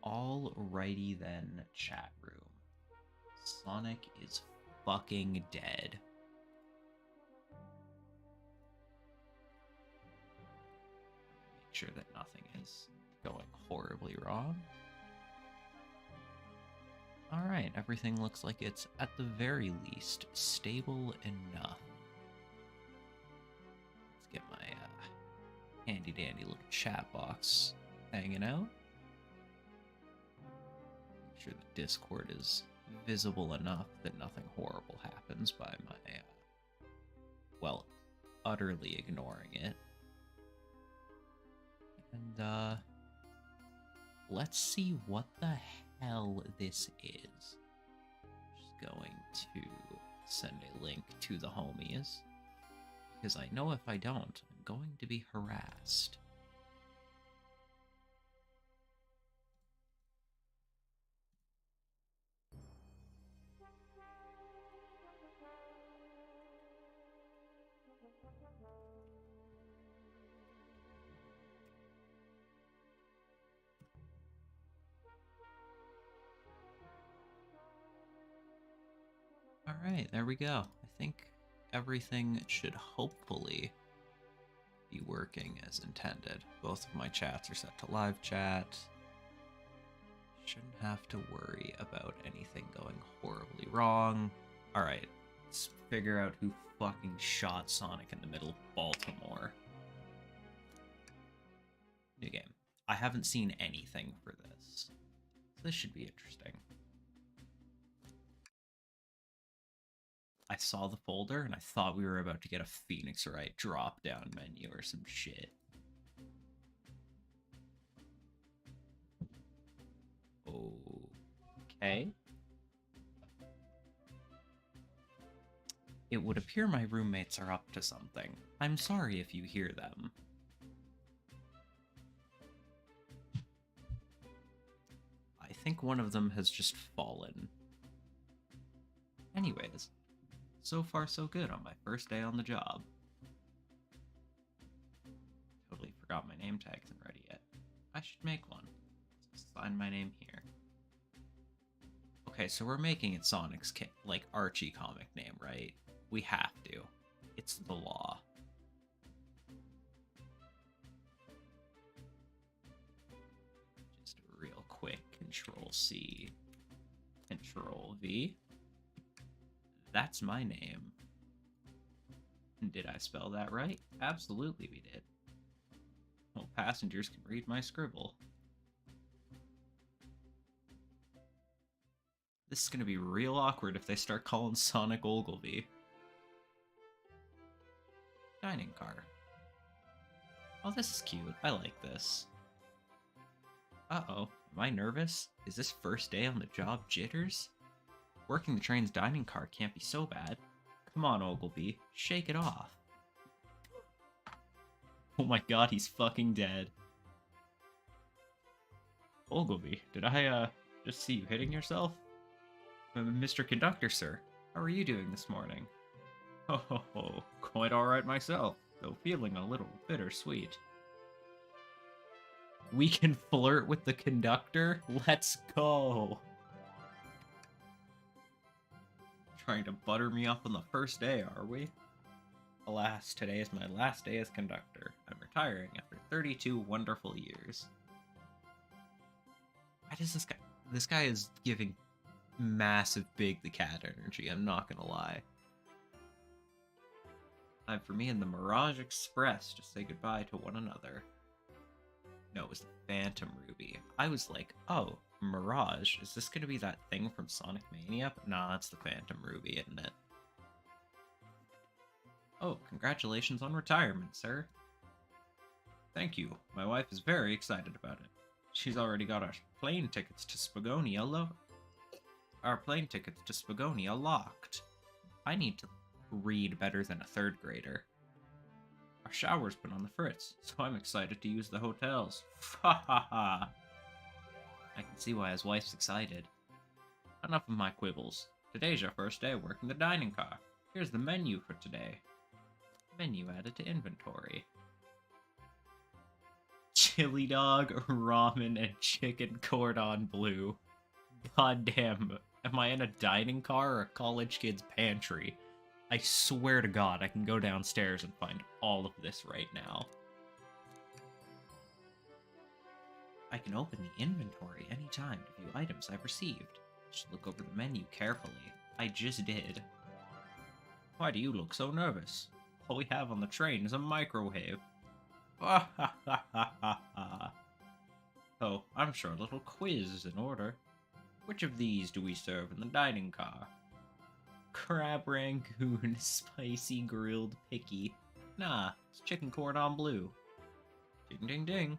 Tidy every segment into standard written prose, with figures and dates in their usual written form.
Alrighty then, chat room. Sonic is fucking dead. Make sure that nothing is going horribly wrong. Alright, everything looks like it's, at the very least, stable enough. Let's get my handy-dandy little chat box hanging out. Make sure the Discord is visible enough that nothing horrible happens by my, well, utterly ignoring it. And, let's see what the hell this is. Just going to send a link to the homies, because I know if I don't, I'm going to be harassed. Alright, there we go. I think everything should hopefully be working as intended. Both of my chats are set to live chat. Shouldn't have to worry about anything going horribly wrong. Alright, let's figure out who fucking shot Sonic in the middle of Baltimore. New game. I haven't seen anything for this. So this should be interesting. I saw the folder and I thought we were about to get a Phoenix Wright drop-down menu or some shit. Okay. It would appear my roommates are up to something. I'm sorry if you hear them. I think one of them has just fallen. Anyways. So far, so good on my first day on the job. Totally forgot my name tag isn't ready yet. I should make one. Let's sign my name here. Okay, so we're making it Sonic's, like, Archie comic name, right? We have to. It's the law. Just a real quick Control-C, Control-V. That's my name. Did I spell that right? Absolutely we did. Well, passengers can read my scribble. This is gonna be real awkward if they start calling Sonic Olgilvie. Dining car. Oh, this is cute. I like this. Uh-oh. Am I nervous? Is this first day on the job jitters? Working the train's dining car can't be so bad. Come on, Olgilvie. Shake it off. Oh my god, he's fucking dead. Olgilvie, did I, just see you hitting yourself? Mr. Conductor, sir. How are you doing this morning? Ho ho ho. Quite alright myself, though feeling a little bittersweet. We can flirt with the conductor? Let's go! Trying to butter me up on the first day, are we? Alas, today is my last day as conductor. I'm retiring after 32 wonderful years. Why does this guy... This guy is giving massive Big the Cat energy, I'm not gonna lie. Time for me and the Mirage Express to say goodbye to one another. No, it was the Phantom Ruby. I was like, oh, Mirage, is this gonna be that thing from Sonic Mania? But nah, that's the Phantom Ruby, isn't it? Oh, congratulations on retirement, sir. Thank you. My wife is very excited about it. She's already got our plane tickets to Spagonia locked. I need to read better than a third grader. Our shower's been on the fritz, so I'm excited to use the hotels. Ha ha ha! I can see why his wife's excited. Enough of my quibbles. Today's your first day working the dining car. Here's the menu for today. Menu added to inventory. chili dog, ramen, and chicken cordon bleu. God damn, am I in a dining car or a college kid's pantry? I swear to God, I can go downstairs and find all of this right now. I can open the inventory anytime to view items I've received. Just look over the menu carefully. I just did. Why do you look so nervous? All we have on the train is a microwave. Ha ha ha ha ha ha. Oh, I'm sure a little quiz is in order. Which of these do we serve in the dining car? Crab rangoon, spicy grilled picky. Nah, it's chicken cordon bleu. Ding ding ding.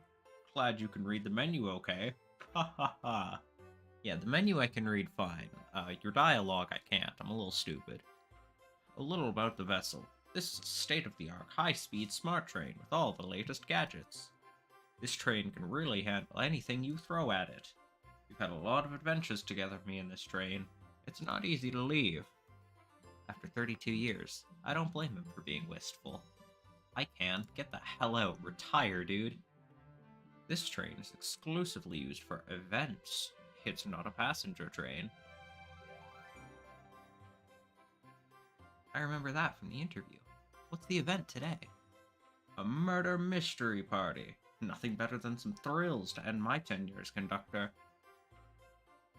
Glad you can read the menu okay. Ha ha ha. Yeah, the menu I can read fine. Your dialogue I can't. I'm a little stupid. A little about the vessel. This is a state-of-the-art, high-speed smart train with all the latest gadgets. This train can really handle anything you throw at it. We've had a lot of adventures together, me and this train. It's not easy to leave. After 32 years, I don't blame him for being wistful. I can. Get the hell out. Retire, dude. This train is exclusively used for events. It's not a passenger train. I remember that from the interview. What's the event today? A murder mystery party. Nothing better than some thrills to end my tenure as conductor.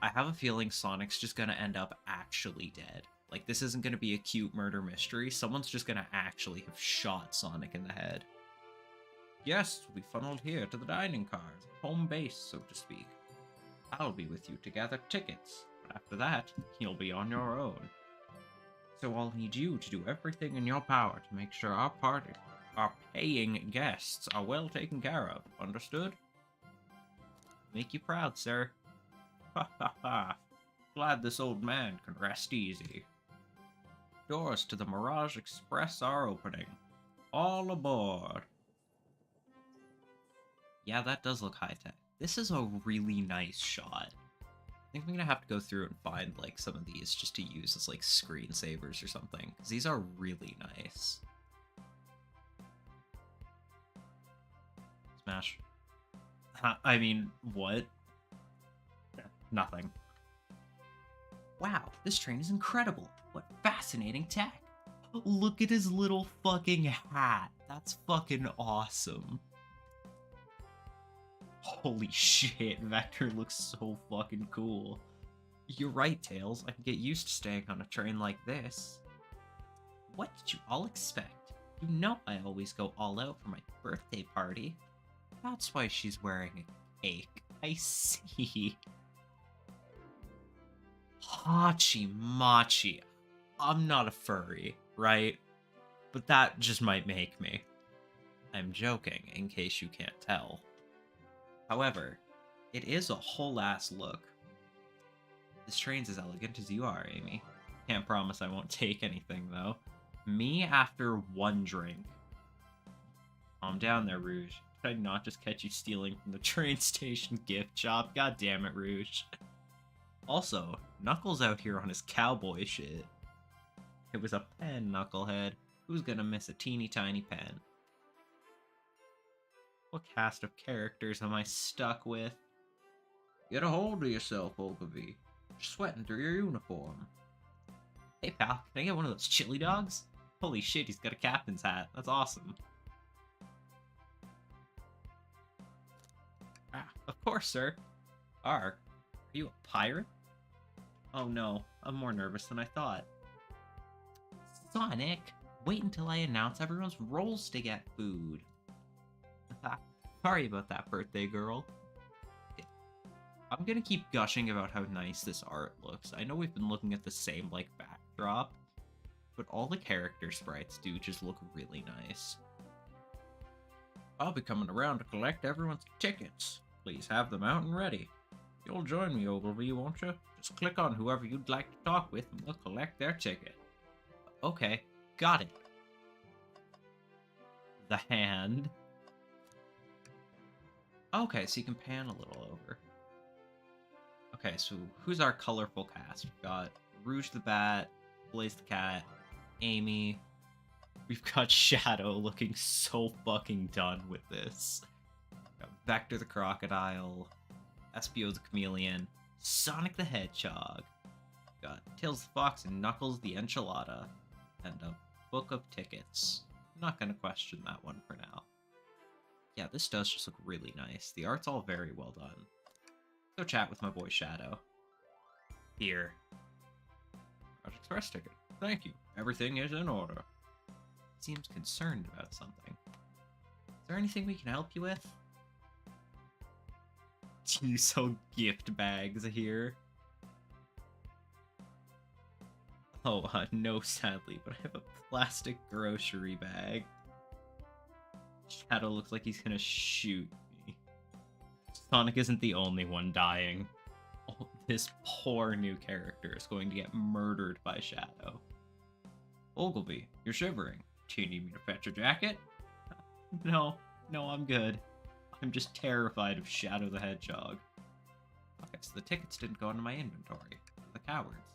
I have a feeling Sonic's just gonna end up actually dead. Like, this isn't gonna be a cute murder mystery. Someone's just gonna actually have shot Sonic in the head. Guests will be funneled here to the dining cars, home base, so to speak. I'll be with you to gather tickets, but after that, you'll be on your own. So I'll need you to do everything in your power to make sure our paying guests are well taken care of, understood? Make you proud, sir. Ha ha ha. Glad this old man can rest easy. Doors to the Mirage Express are opening. All aboard. Yeah, that does look high-tech. This is a really nice shot. I think I'm gonna have to go through and find, like, some of these just to use as, like, screensavers or something. Because these are really nice. Smash. I mean, what? Nothing. Wow, this train is incredible. What fascinating tech. Look at his little fucking hat. That's fucking awesome. Holy shit, Vector looks so fucking cool. You're right, Tails. I can get used to staying on a train like this. What did you all expect? You know I always go all out for my birthday party. That's why she's wearing a cake. I see. Hachi Machi. I'm not a furry, right? But that just might make me. I'm joking, in case you can't tell. However, it is a whole-ass look. This train's as elegant as you are, Amy. Can't promise I won't take anything, though. Me after one drink. Calm down there, Rouge. Did I not just catch you stealing from the train station gift shop? God damn it, Rouge. Also, Knuckles out here on his cowboy shit. It was a pen, Knucklehead. Who's gonna miss a teeny tiny pen? What cast of characters am I stuck with? Get a hold of yourself, Olgilvie. You're sweating through your uniform. Hey pal, can I get one of those chili dogs? Holy shit, he's got a captain's hat. That's awesome. Ah, of course, sir. Are you a pirate? Oh no, I'm more nervous than I thought. Sonic, wait until I announce everyone's roles to get food. Sorry about that, birthday girl. I'm gonna keep gushing about how nice this art looks. I know we've been looking at the same, like, backdrop, but all the character sprites do just look really nice. I'll be coming around to collect everyone's tickets. Please have them out and ready. You'll join me, Olgilvie, won't you? Just click on whoever you'd like to talk with and we'll collect their ticket. Okay, got it. The hand. Okay, so you can pan a little over. Okay, so who's our colorful cast? We've got Rouge the Bat, Blaze the Cat, Amy. We've got Shadow looking so fucking done with this. We've got Vector the Crocodile, Espio the Chameleon, Sonic the Hedgehog. Got Tails the Fox and Knuckles the Enchilada. And a book of tickets. I'm not going to question that one for now. Yeah, this does just look really nice. The art's all very well done. Go chat with my boy Shadow. Here. Project Express ticket. Thank you. Everything is in order. Seems concerned about something. Is there anything we can help you with? You sell gift bags here. Oh, no, sadly, but I have a plastic grocery bag. Shadow looks like he's gonna shoot me. Sonic isn't the only one dying. Oh, this poor new character is going to get murdered by Shadow. Olgilvie, you're shivering. Do you need me to fetch a jacket? No, I'm good. I'm just terrified of Shadow the Hedgehog. Okay, so the tickets didn't go into my inventory. The cowards.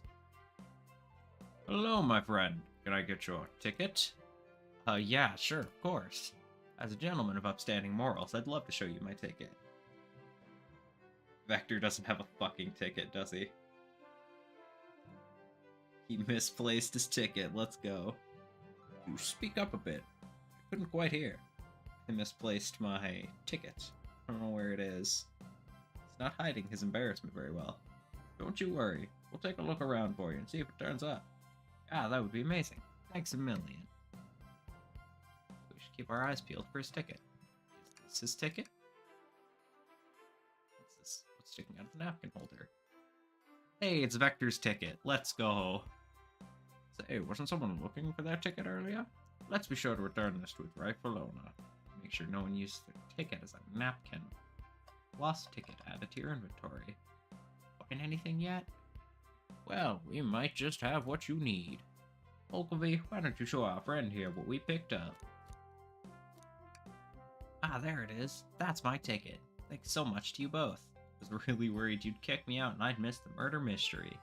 Hello, my friend. Can I get your ticket? Yeah, sure, of course. As a gentleman of upstanding morals, I'd love to show you my ticket. Vector doesn't have a fucking ticket, does he? He misplaced his ticket. Let's go. You speak up a bit. I couldn't quite hear. I misplaced my ticket. I don't know where it is. He's not hiding his embarrassment very well. Don't you worry. We'll take a look around for you and see if it turns up. Ah, that would be amazing. Thanks a million. We should keep our eyes peeled for his ticket. Is this his ticket? What's this? What's sticking out of the napkin holder? Hey, it's Vector's ticket. Let's go. Say, wasn't someone looking for that ticket earlier? Let's be sure to return this to its rightful owner. Make sure no one uses their ticket as a napkin. Lost ticket added to your inventory. Find anything yet? Well, we might just have what you need. Olgilvie, why don't you show our friend here what we picked up? Ah, there it is. That's my ticket. Thanks so much to you both. I was really worried you'd kick me out and I'd miss the murder mystery.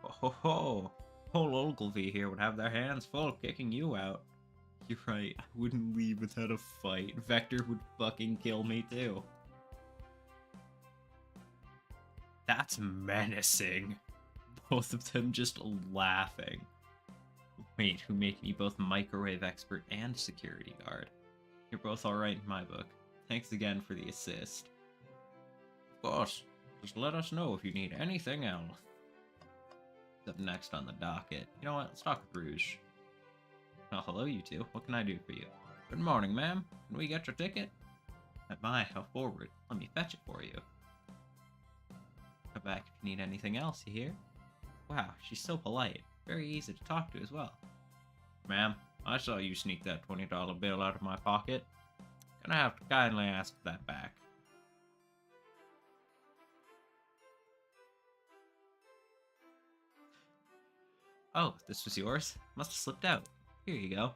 Ho ho ho! Whole Olgilvie here would have their hands full kicking you out. You're right, I wouldn't leave without a fight. Vector would fucking kill me too. That's menacing. Both of them just laughing. Wait, who made me both microwave expert and security guard? You're both alright in my book. Thanks again for the assist. Of course. Just let us know if you need anything else. Up next on the docket. You know what? Let's talk with Rouge. Oh, hello, you two. What can I do for you? Good morning, ma'am. Can we get your ticket? My, how forward. Let me fetch it for you. Come back if you need anything else, you hear? Wow, she's so polite. Very easy to talk to as well. Ma'am, I saw you sneak that $20 bill out of my pocket. Gonna have to kindly ask for that back. Oh, this was yours? Must have slipped out. Here you go.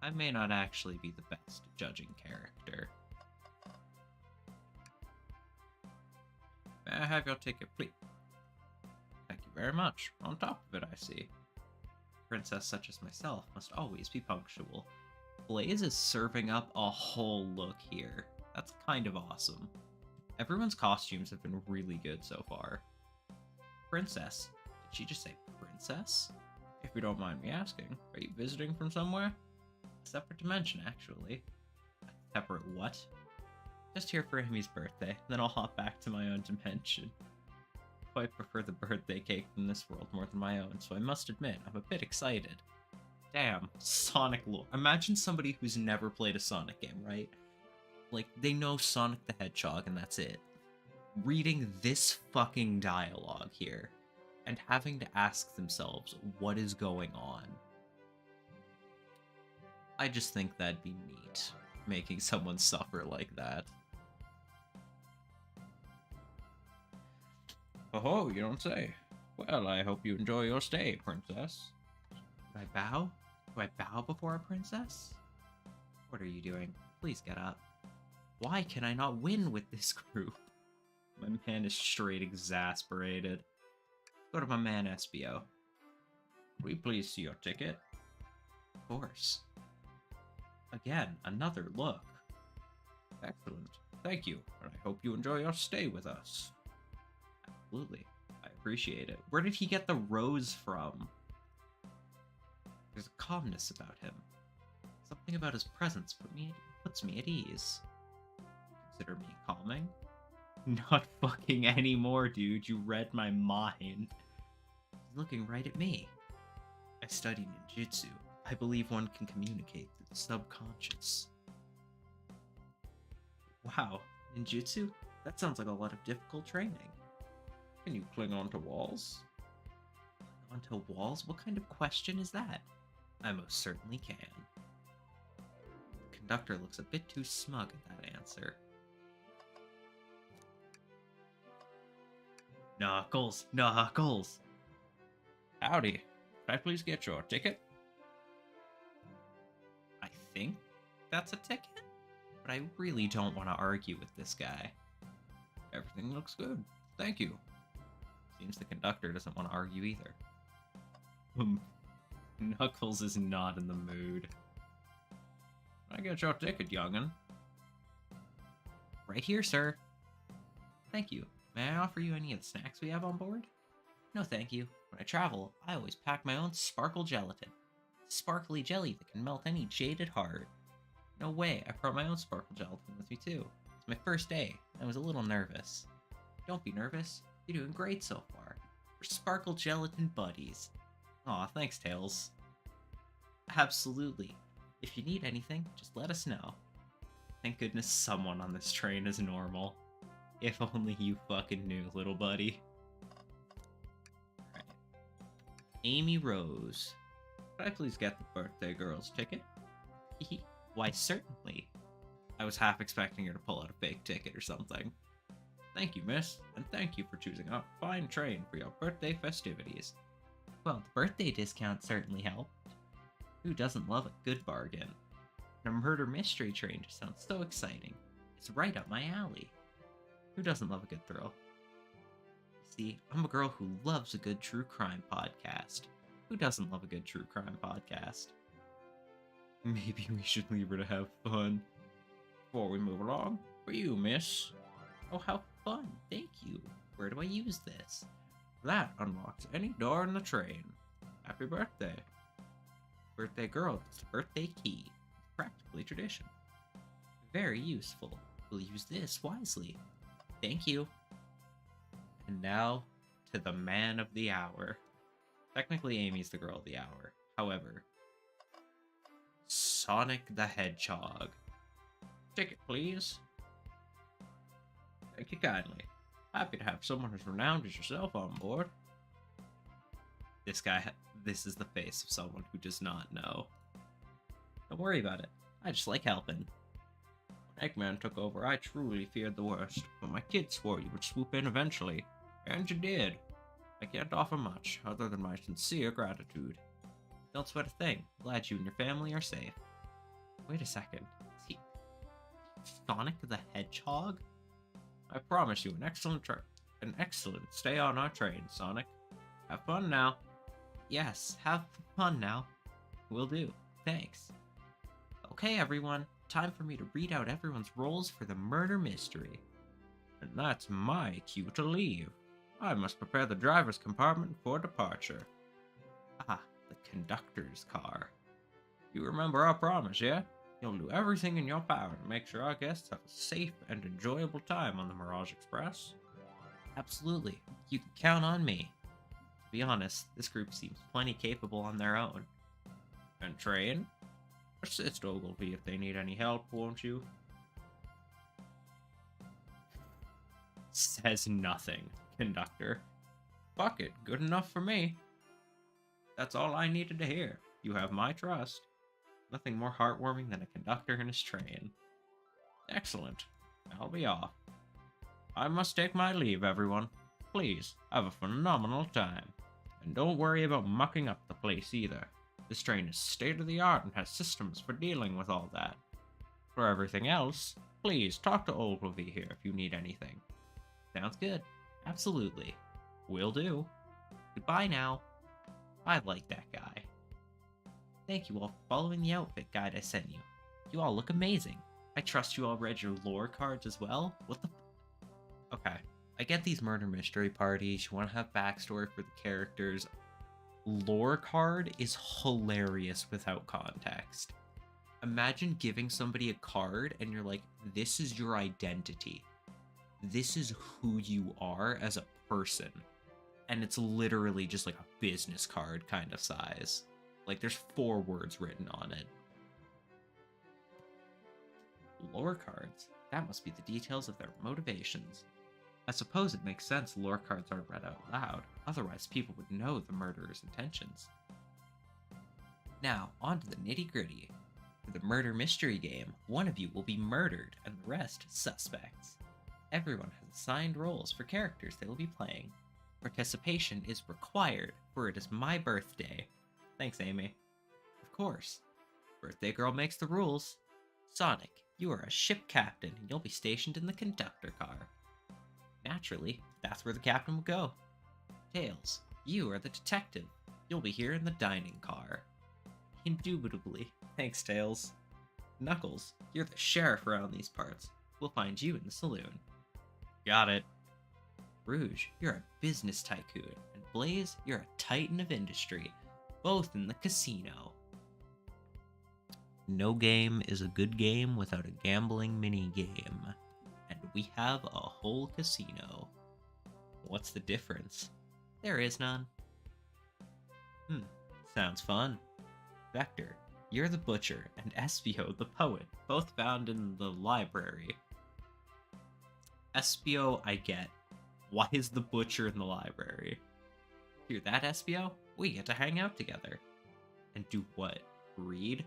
I may not actually be the best at judging character. May I have your ticket, please? Thank you very much. On top of it, I see. A princess such as myself must always be punctual. Blaze is serving up a whole look here. That's kind of awesome. Everyone's costumes have been really good so far. Princess. Did she just say princess? If you don't mind me asking, are you visiting from somewhere? A separate dimension, actually. A separate what? Just here for Amy's birthday, then I'll hop back to my own dimension. I prefer the birthday cake from this world more than my own, so I must admit, I'm a bit excited. Damn, Sonic lore. Imagine somebody who's never played a Sonic game, right? Like, they know Sonic the Hedgehog and that's it. Reading this fucking dialogue here, and having to ask themselves what is going on. I just think that'd be neat, making someone suffer like that. Oh, you don't say. Well, I hope you enjoy your stay, princess. Do I bow? Do I bow before a princess? What are you doing? Please get up. Why can I not win with this group? My man is straight exasperated. Go to my man Espio. Will you please see your ticket? Of course. Again, another look. Excellent. Thank you, and I hope you enjoy your stay with us. Absolutely. I appreciate it. Where did he get the rose from? There's a calmness about him. Something about his presence puts me at ease. Consider me calming? Not fucking anymore, dude. You read my mind. He's looking right at me. I study ninjutsu. I believe one can communicate through the subconscious. Wow, ninjutsu? That sounds like a lot of difficult training. Can you cling onto walls? Onto walls? What kind of question is that? I most certainly can. The conductor looks a bit too smug at that answer. Knuckles! Knuckles! Howdy. Can I please get your ticket? I think that's a ticket? But I really don't want to argue with this guy. Everything looks good. Thank you. Seems the conductor doesn't want to argue either. Knuckles is not in the mood. Can I get your ticket, young'un? Right here, sir. Thank you. May I offer you any of the snacks we have on board? No, thank you. When I travel, I always pack my own sparkle gelatin. Sparkly jelly that can melt any jaded heart. No way, I brought my own sparkle gelatin with me too. It's my first day, and I was a little nervous. Don't be nervous. You're doing great so far. We're sparkle gelatin buddies. Aw, thanks, Tails. Absolutely. If you need anything, just let us know. Thank goodness someone on this train is normal. If only you fucking knew, little buddy. Alright. Amy Rose. Could I please get the birthday girl's ticket? Why, certainly. I was half expecting her to pull out a fake ticket or something. Thank you, miss, and thank you for choosing a fine train for your birthday festivities. Well, the birthday discount certainly helped. Who doesn't love a good bargain? And a murder mystery train just sounds so exciting. It's right up my alley. Who doesn't love a good thrill? You see, I'm a girl who loves a good true crime podcast. Who doesn't love a good true crime podcast? Maybe we should leave her to have fun. Before we move along, for you, miss. Oh, how fun. Thank you. Where do I use this? That unlocks any door in the train. Happy birthday. Birthday girl, it's the birthday key. It's practically tradition. Very useful. We'll use this wisely. Thank you. And now, to the man of the hour. Technically, Amy's the girl of the hour. However, Sonic the Hedgehog. Ticket, please. Thank you kindly. Happy to have someone as renowned as yourself on board. This is the face of someone who does not know. Don't worry about it. I just like helping. When Eggman took over, I truly feared the worst, but my kid swore you would swoop in eventually. And you did. I can't offer much, other than my sincere gratitude. Don't sweat a thing. Glad you and your family are safe. Wait a second. Is he Sonic the Hedgehog? I promise you an excellent stay on our train, Sonic. Have fun now. Yes, have fun now. Will do. Thanks. Okay, everyone. Time for me to read out everyone's roles for the murder mystery. And that's my cue to leave. I must prepare the driver's compartment for departure. Ah, the conductor's car. You remember our promise, yeah? You'll do everything in your power to make sure our guests have a safe and enjoyable time on the Mirage Express. Absolutely. You can count on me. To be honest, this group seems plenty capable on their own. And train? Assist Olgilvie if they need any help, won't you? Says nothing, conductor. Fuck it, good enough for me. That's all I needed to hear. You have my trust. Nothing more heartwarming than a conductor in his train. Excellent. I'll be off. I must take my leave, everyone. Please, have a phenomenal time. And don't worry about mucking up the place either. This train is state-of-the-art and has systems for dealing with all that. For everything else, please talk to Olgilvie here if you need anything. Sounds good. Absolutely. Will do. Goodbye now. I like that guy. Thank you all for following the outfit guide I sent you. You all look amazing. I trust you all read your lore cards as well? What the... Okay. I get these murder mystery parties. You want to have backstory for the characters. Lore card is hilarious without context. Imagine giving somebody a card and you're like, this is your identity. This is who you are as a person. And it's literally just like a business card kind of size. Like there's 4 words written on it. Lore cards? That must be the details of their motivations. I suppose it makes sense lore cards aren't read out loud, otherwise people would know the murderer's intentions. Now, on to the nitty-gritty. For the murder mystery game, one of you will be murdered and the rest suspects. Everyone has assigned roles for characters they will be playing. Participation is required, for it is my birthday. Thanks, Amy. Of course. Birthday girl makes the rules. Sonic, you are a ship captain and you'll be stationed in the conductor car. Naturally, that's where the captain will go. Tails, you are the detective. You'll be here in the dining car. Indubitably. Thanks, Tails. Knuckles, you're the sheriff around these parts. We'll find you in the saloon. Got it. Rouge, you're a business tycoon. And Blaze, you're a titan of industry. Both in the casino. No game is a good game without a gambling mini-game. And we have a whole casino. What's the difference? There is none. Sounds fun. Vector, you're the butcher, and Espio the poet, both found in the library. Espio, I get. Why is the butcher in the library? Hear that, Espio? We get to hang out together. And do what? Read?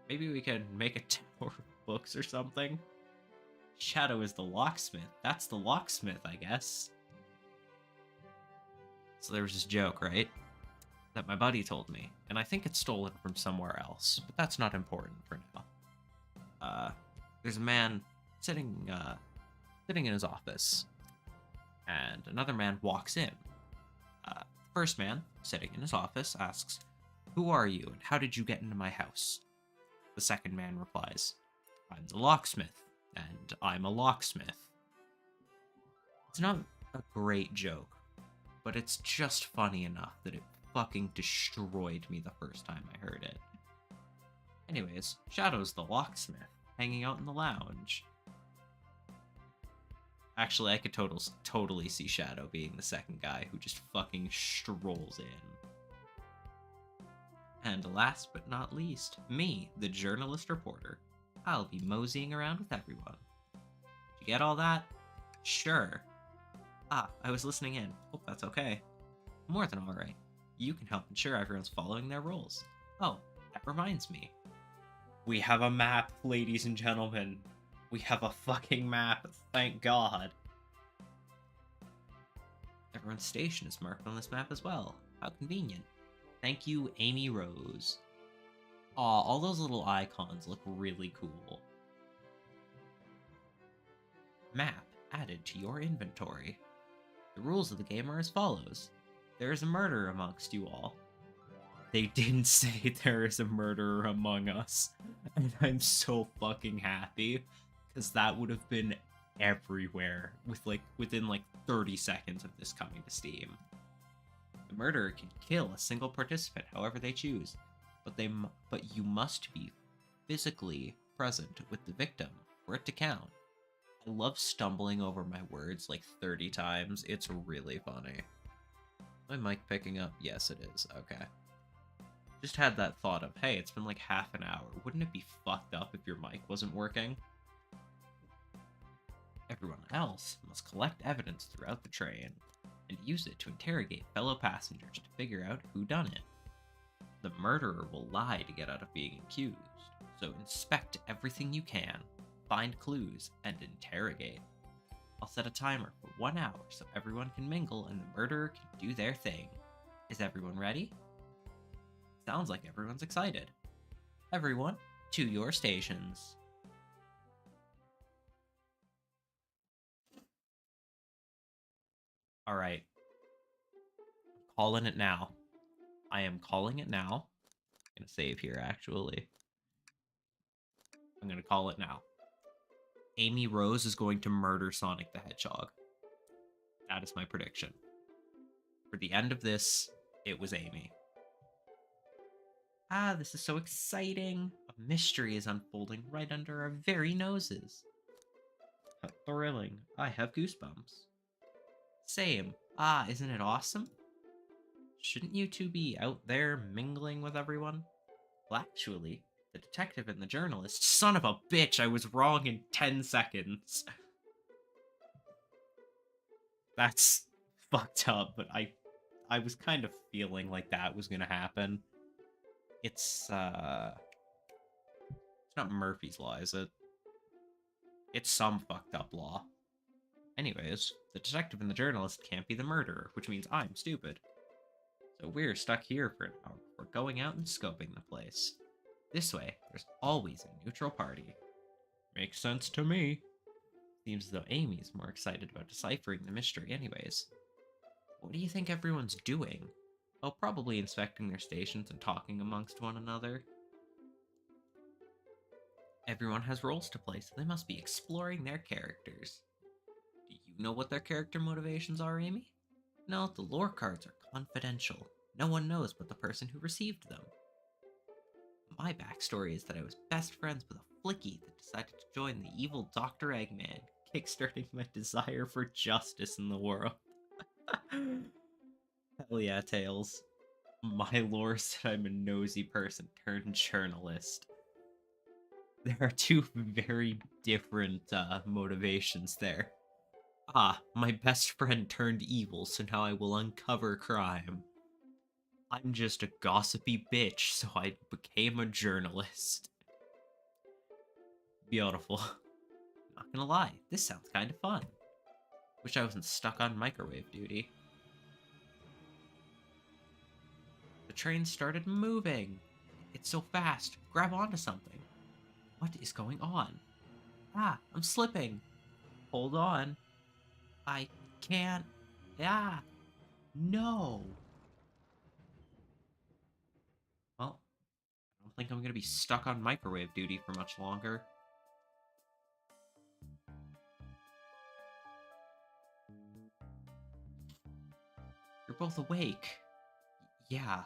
Maybe we can make a tower of books or something? Shadow is the locksmith. That's the locksmith, I guess. So there was this joke, right? That my buddy told me, and I think it's stolen from somewhere else, but that's not important for now. There's a man sitting in his office, and another man walks in. The first man, sitting in his office, asks, "Who are you, and how did you get into my house?" The second man replies, "I'm the locksmith, and I'm a locksmith." It's not a great joke, but it's just funny enough that it fucking destroyed me the first time I heard it. Anyways, Shadow's the locksmith, hanging out in the lounge. Actually, I could totally see Shadow being the second guy who just fucking strolls in. And last but not least, me, the journalist reporter. I'll be moseying around with everyone. Did you get all that? Sure. I was listening in. Hope that's okay. More than alright. You can help ensure everyone's following their roles. Oh, that reminds me. We have a map, ladies and gentlemen. We have a fucking map, thank God. Everyone's station is marked on this map as well. How convenient. Thank you, Amy Rose. Aw, all those little icons look really cool. Map added to your inventory. The rules of the game are as follows. There is a murderer amongst you all. They didn't say there is a murderer among us. And I'm so fucking happy. Because that would have been everywhere within 30 seconds of this coming to Steam. The murderer can kill a single participant however they choose, but you must be physically present with the victim for it to count. I love stumbling over my words 30 times. It's really funny. My mic picking up? Yes, it is. Okay. Just had that thought of, hey, it's been half an hour. Wouldn't it be fucked up if your mic wasn't working? Everyone else must collect evidence throughout the train and use it to interrogate fellow passengers to figure out who done it. The murderer will lie to get out of being accused, so inspect everything you can, find clues, and interrogate. I'll set a timer for 1 hour so everyone can mingle and the murderer can do their thing. Is everyone ready? Sounds like everyone's excited. Everyone, to your stations. Alright. Calling it now. I am calling it now. I'm gonna save here, actually. I'm gonna call it now. Amy Rose is going to murder Sonic the Hedgehog. That is my prediction. For the end of this, it was Amy. Ah, this is so exciting. A mystery is unfolding right under our very noses. How thrilling. I have goosebumps. Same. Ah, isn't it awesome? Shouldn't you two be out there mingling with everyone? Well, actually, the detective and the journalist. Son of a bitch, I was wrong in 10 seconds. That's fucked up, but I was kind of feeling like that was gonna happen. It's not Murphy's Law, is it? It's some fucked up law. Anyways, the detective and the journalist can't be the murderer, which means I'm stupid. So we're stuck here for an hour before going out and scoping the place. This way, there's always a neutral party. Makes sense to me. Seems as though Amy's more excited about deciphering the mystery anyways. What do you think everyone's doing? Oh, probably inspecting their stations and talking amongst one another. Everyone has roles to play, so they must be exploring their characters. Do you know what their character motivations are, Amy? No, the lore cards are confidential. No one knows but the person who received them. My backstory is that I was best friends with a flicky that decided to join the evil Dr. Eggman, kickstarting my desire for justice in the world. Hell yeah, Tails. My lore said I'm a nosy person turned journalist. There are two very different motivations there. Ah, my best friend turned evil, so now I will uncover crime. I'm just a gossipy bitch, so I became a journalist. Beautiful. Not gonna lie, this sounds kind of fun. Wish I wasn't stuck on microwave duty. The train started moving. It's so fast. Grab onto something. What is going on? Ah, I'm slipping. Hold on. I can't. Ah, no. Well, I don't think I'm gonna be stuck on microwave duty for much longer. You're both awake. Yeah.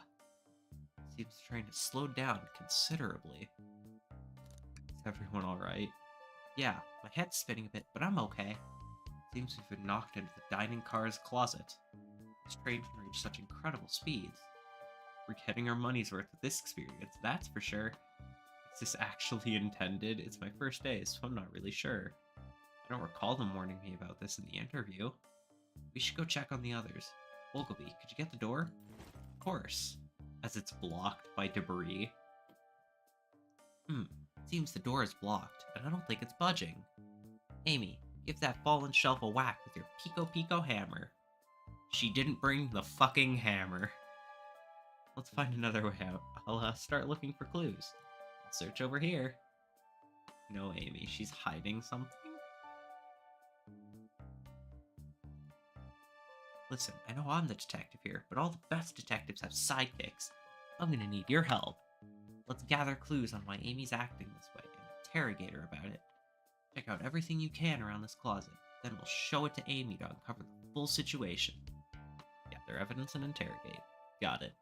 Seems the train has slowed down considerably. Is everyone alright? Yeah, my head's spinning a bit, but I'm okay. Seems we've been knocked into the dining car's closet. This train can reach such incredible speeds. We're getting our money's worth with this experience, that's for sure. Is this actually intended? It's my first day, so I'm not really sure. I don't recall them warning me about this in the interview. We should go check on the others. Olgilvie, could you get the door? Of course. As it's blocked by debris. Seems the door is blocked, and I don't think it's budging. Amy, give that fallen shelf a whack with your Pico hammer. She didn't bring the fucking hammer. Let's find another way out. I'll start looking for clues. I'll search over here. No, Amy, she's hiding something? Listen, I know I'm the detective here, but all the best detectives have sidekicks. I'm gonna need your help. Let's gather clues on why Amy's acting this way and interrogate her about it. Check out everything you can around this closet, then we'll show it to Amy to uncover the full situation. Gather evidence and interrogate. Got it.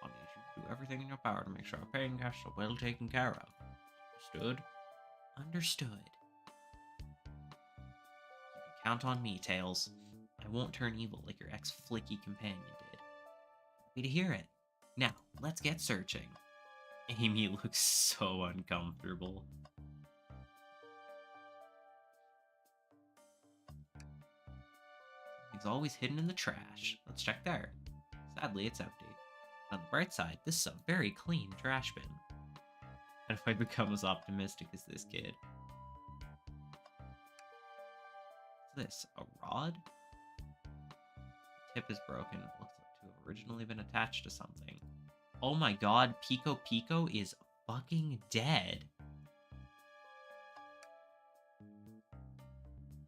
I'll need you to do everything in your power to make sure our paying guests are well taken care of. Understood? Understood. You can count on me, Tails. I won't turn evil like your ex-flicky companion did. Happy to hear it. Now, let's get searching. Amy looks so uncomfortable. He's always hidden in the trash. Let's check there. Sadly, it's empty. On the bright side, this is a very clean trash bin. And if I become as optimistic as this kid. What's this? A rod? The tip is broken. It looks like to have originally been attached to something. Oh my god, Pico is fucking dead.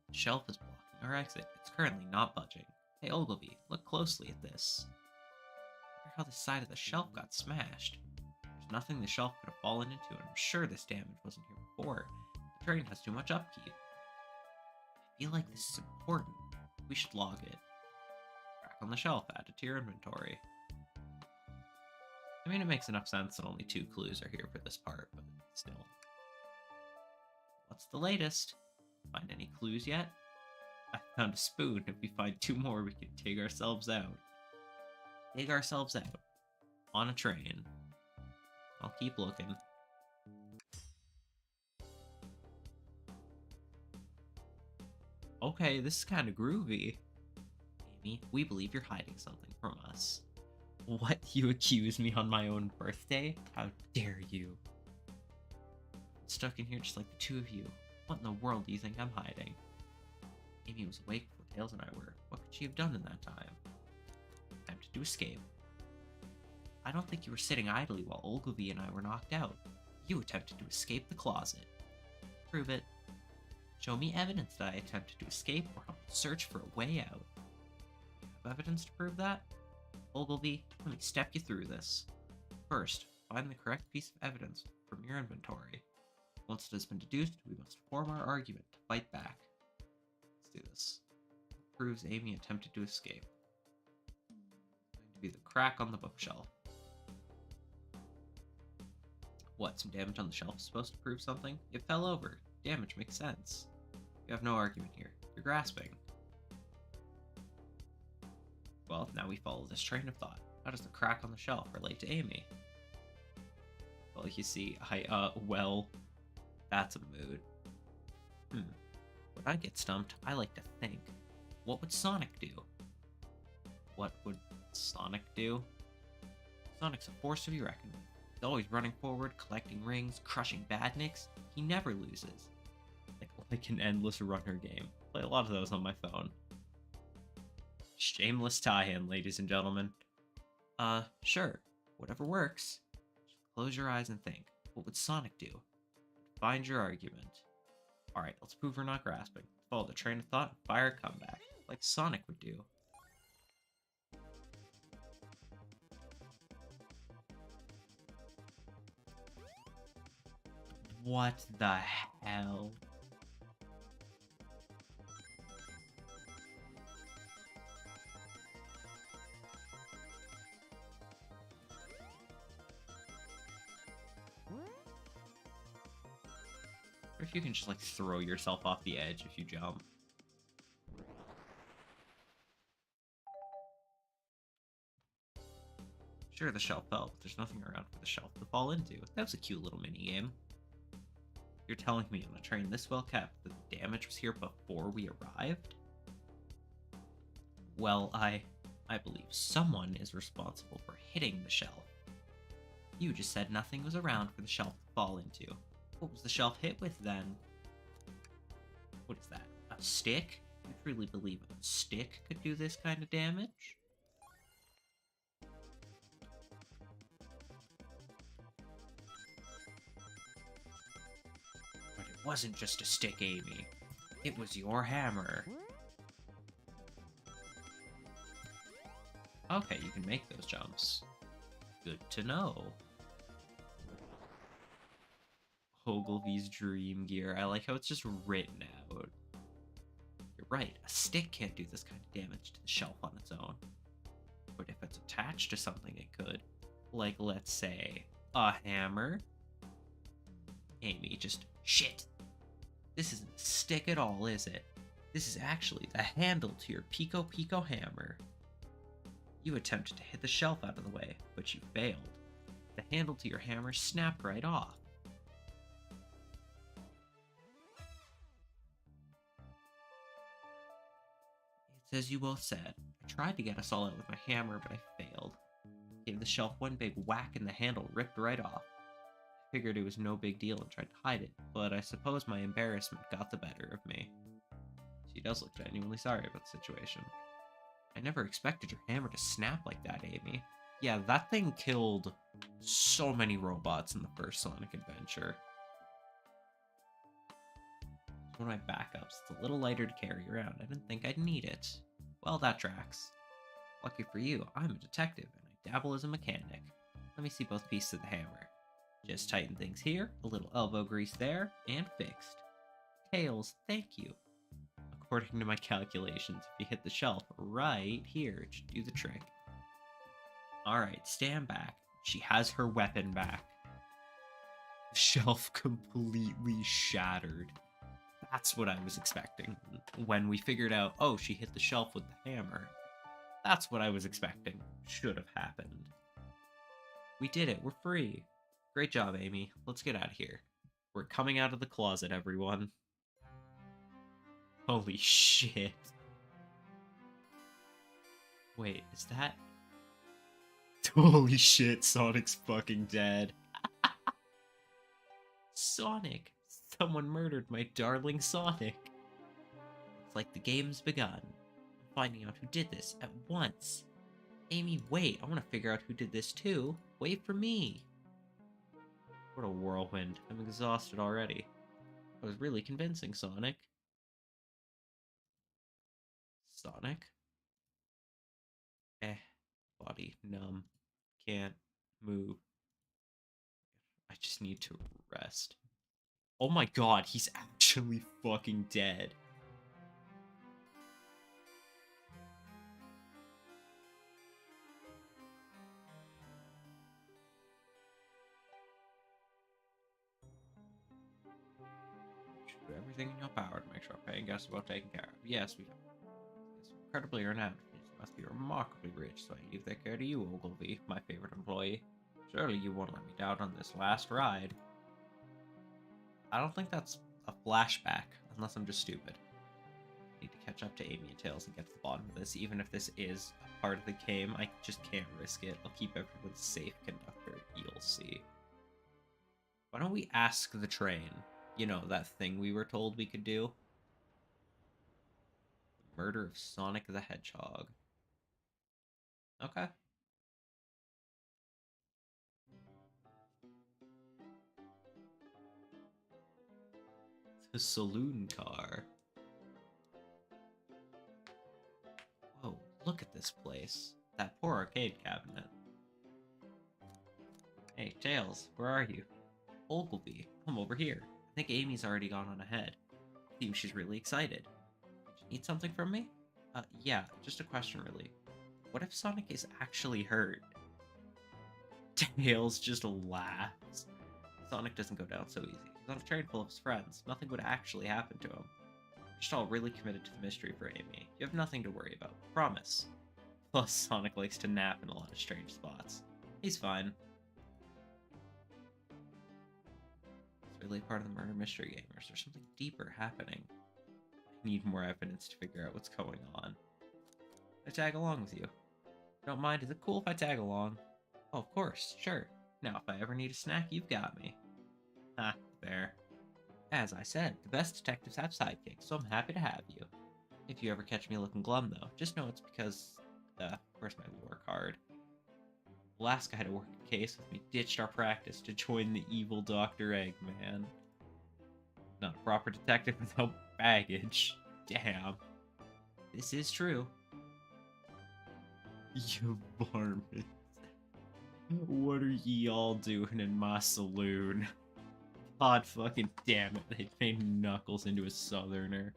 The shelf is blocking our exit. It's currently not budging. Hey Olgilvie, look closely at this. I wonder how the side of the shelf got smashed. There's nothing the shelf could have fallen into, and I'm sure this damage wasn't here before. The train has too much upkeep. I feel like this is important. We should log it. Crack on the shelf, add it to your inventory. I mean, it makes enough sense that only 2 clues are here for this part, but still. What's the latest? Find any clues yet? I found a spoon. If we find 2 more, we can dig ourselves out. Dig ourselves out. On a train. I'll keep looking. Okay, this is kind of groovy. Amy, we believe you're hiding something from us. What? You accuse me on my own birthday? How dare you? I'm stuck in here just like the 2 of you. What in the world do you think I'm hiding? Amy was awake before Tails and I were. What could she have done in that time? Attempted to escape. I don't think you were sitting idly while Olgilvie and I were knocked out. You attempted to escape the closet. Prove it. Show me evidence that I attempted to escape or help search for a way out. You have evidence to prove that? Olgilvie, let me step you through this. First, find the correct piece of evidence from your inventory. Once it has been deduced, we must form our argument to fight back. Let's do this. What proves Amy attempted to escape? It's going to be the crack on the bookshelf. What, some damage on the shelf is supposed to prove something? It fell over. Damage makes sense. You have no argument here. You're grasping. Well, now we follow this train of thought. How does the crack on the shelf relate to Amy? Well, you see, well, that's a mood. When I get stumped, I like to think. What would Sonic do? What would Sonic do? Sonic's a force to be reckoned with. He's always running forward, collecting rings, crushing badniks. He never loses. Like an endless runner game. Play a lot of those on my phone. Shameless tie-in, ladies and gentlemen. Sure. Whatever works. Just close your eyes and think. What would Sonic do? Find your argument. Alright, let's prove we're not grasping. Follow the train of thought and fire a comeback. Like Sonic would do. What the hell? Or if you can just like throw yourself off the edge if you jump. Sure, the shelf fell, but there's nothing around for the shelf to fall into. That was a cute little mini game. You're telling me on a train this well kept that the damage was here before we arrived? Well, I believe someone is responsible for hitting the shelf. You just said nothing was around for the shelf to fall into. What was the shelf hit with then? What is that? A stick? You truly believe a stick could do this kind of damage? But it wasn't just a stick, Amy. It was your hammer. Okay, you can make those jumps. Good to know. Olgilvie's dream gear. I like how it's just written out. You're right, a stick can't do this kind of damage to the shelf on its own. But if it's attached to something, it could. Like, let's say, a hammer. Amy, just shit. This isn't a stick at all, is it? This is actually the handle to your Pico Pico hammer. You attempted to hit the shelf out of the way, but you failed. The handle to your hammer snapped right off. It's as you both said. I tried to get us all out with my hammer, but I failed. Gave the shelf one big whack and the handle ripped right off. I figured it was no big deal and tried to hide it, but I suppose my embarrassment got the better of me. She does look genuinely sorry about the situation. I never expected your hammer to snap like that, Amy. Yeah, that thing killed so many robots in the first Sonic Adventure. It's one of my backups. It's a little lighter to carry around. I didn't think I'd need it. Well, that tracks. Lucky for you, I'm a detective, and I dabble as a mechanic. Let me see both pieces of the hammer. Just tighten things here, a little elbow grease there, and fixed. Tails, thank you. According to my calculations, if you hit the shelf right here, it should do the trick. Alright, stand back. She has her weapon back. The shelf completely shattered. That's what I was expecting. When we figured out, oh, she hit the shelf with the hammer. That's what I was expecting. Should have happened. We did it. We're free. Great job, Amy. Let's get out of here. We're coming out of the closet, everyone. Holy shit. Wait, is that... Holy shit, Sonic's fucking dead. Sonic! Someone murdered my darling Sonic. Looks like the game's begun. I'm finding out who did this at once. Amy, wait. I want to figure out who did this too. Wait for me. What a whirlwind. I'm exhausted already. I was really convincing, Sonic. Sonic? Body numb. Can't move. I just need to rest. Oh my god, he's actually fucking dead. Do everything in your power to make sure our paying guests are well taken care of. Yes, we it's incredibly renowned. You must be remarkably rich, so I leave that care to you, Olgilvie, my favorite employee. Surely you won't let me down on this last ride. I don't think that's a flashback, unless I'm just stupid. I need to catch up to Amy and Tails and get to the bottom of this. Even if this is a part of the game, I just can't risk it. I'll keep everyone safe, conductor. You'll see. Why don't we ask the train? You know, that thing we were told we could do? The murder of Sonic the Hedgehog. Okay. The saloon car. Whoa, look at this place. That poor arcade cabinet. Hey, Tails, where are you? Olgilvie, come over here. I think Amy's already gone on ahead. Seems she's really excited. Did you need something from me? Yeah, just a question really. What if Sonic is actually hurt? Tails just laughs. Sonic doesn't go down so easy. He's on a train full of his friends. Nothing would actually happen to him. We're just all really committed to the mystery for Amy. You have nothing to worry about. Promise. Plus, Sonic likes to nap in a lot of strange spots. He's fine. It's really part of the murder mystery game, or is there something deeper happening? I need more evidence to figure out what's going on. I tag along with you. Don't mind, is it cool if I tag along? Oh, of course, sure. Now, if I ever need a snack, you've got me. Ha, there. As I said, the best detectives have sidekicks, so I'm happy to have you. If you ever catch me looking glum, though, just know it's because... where's my lore card? The last guy to work a case with me ditched our practice to join the evil Dr. Eggman. Not a proper detective without baggage. Damn. This is true. You varmints. What are ye all doing in my saloon? God fucking damn it, they made Knuckles into a southerner.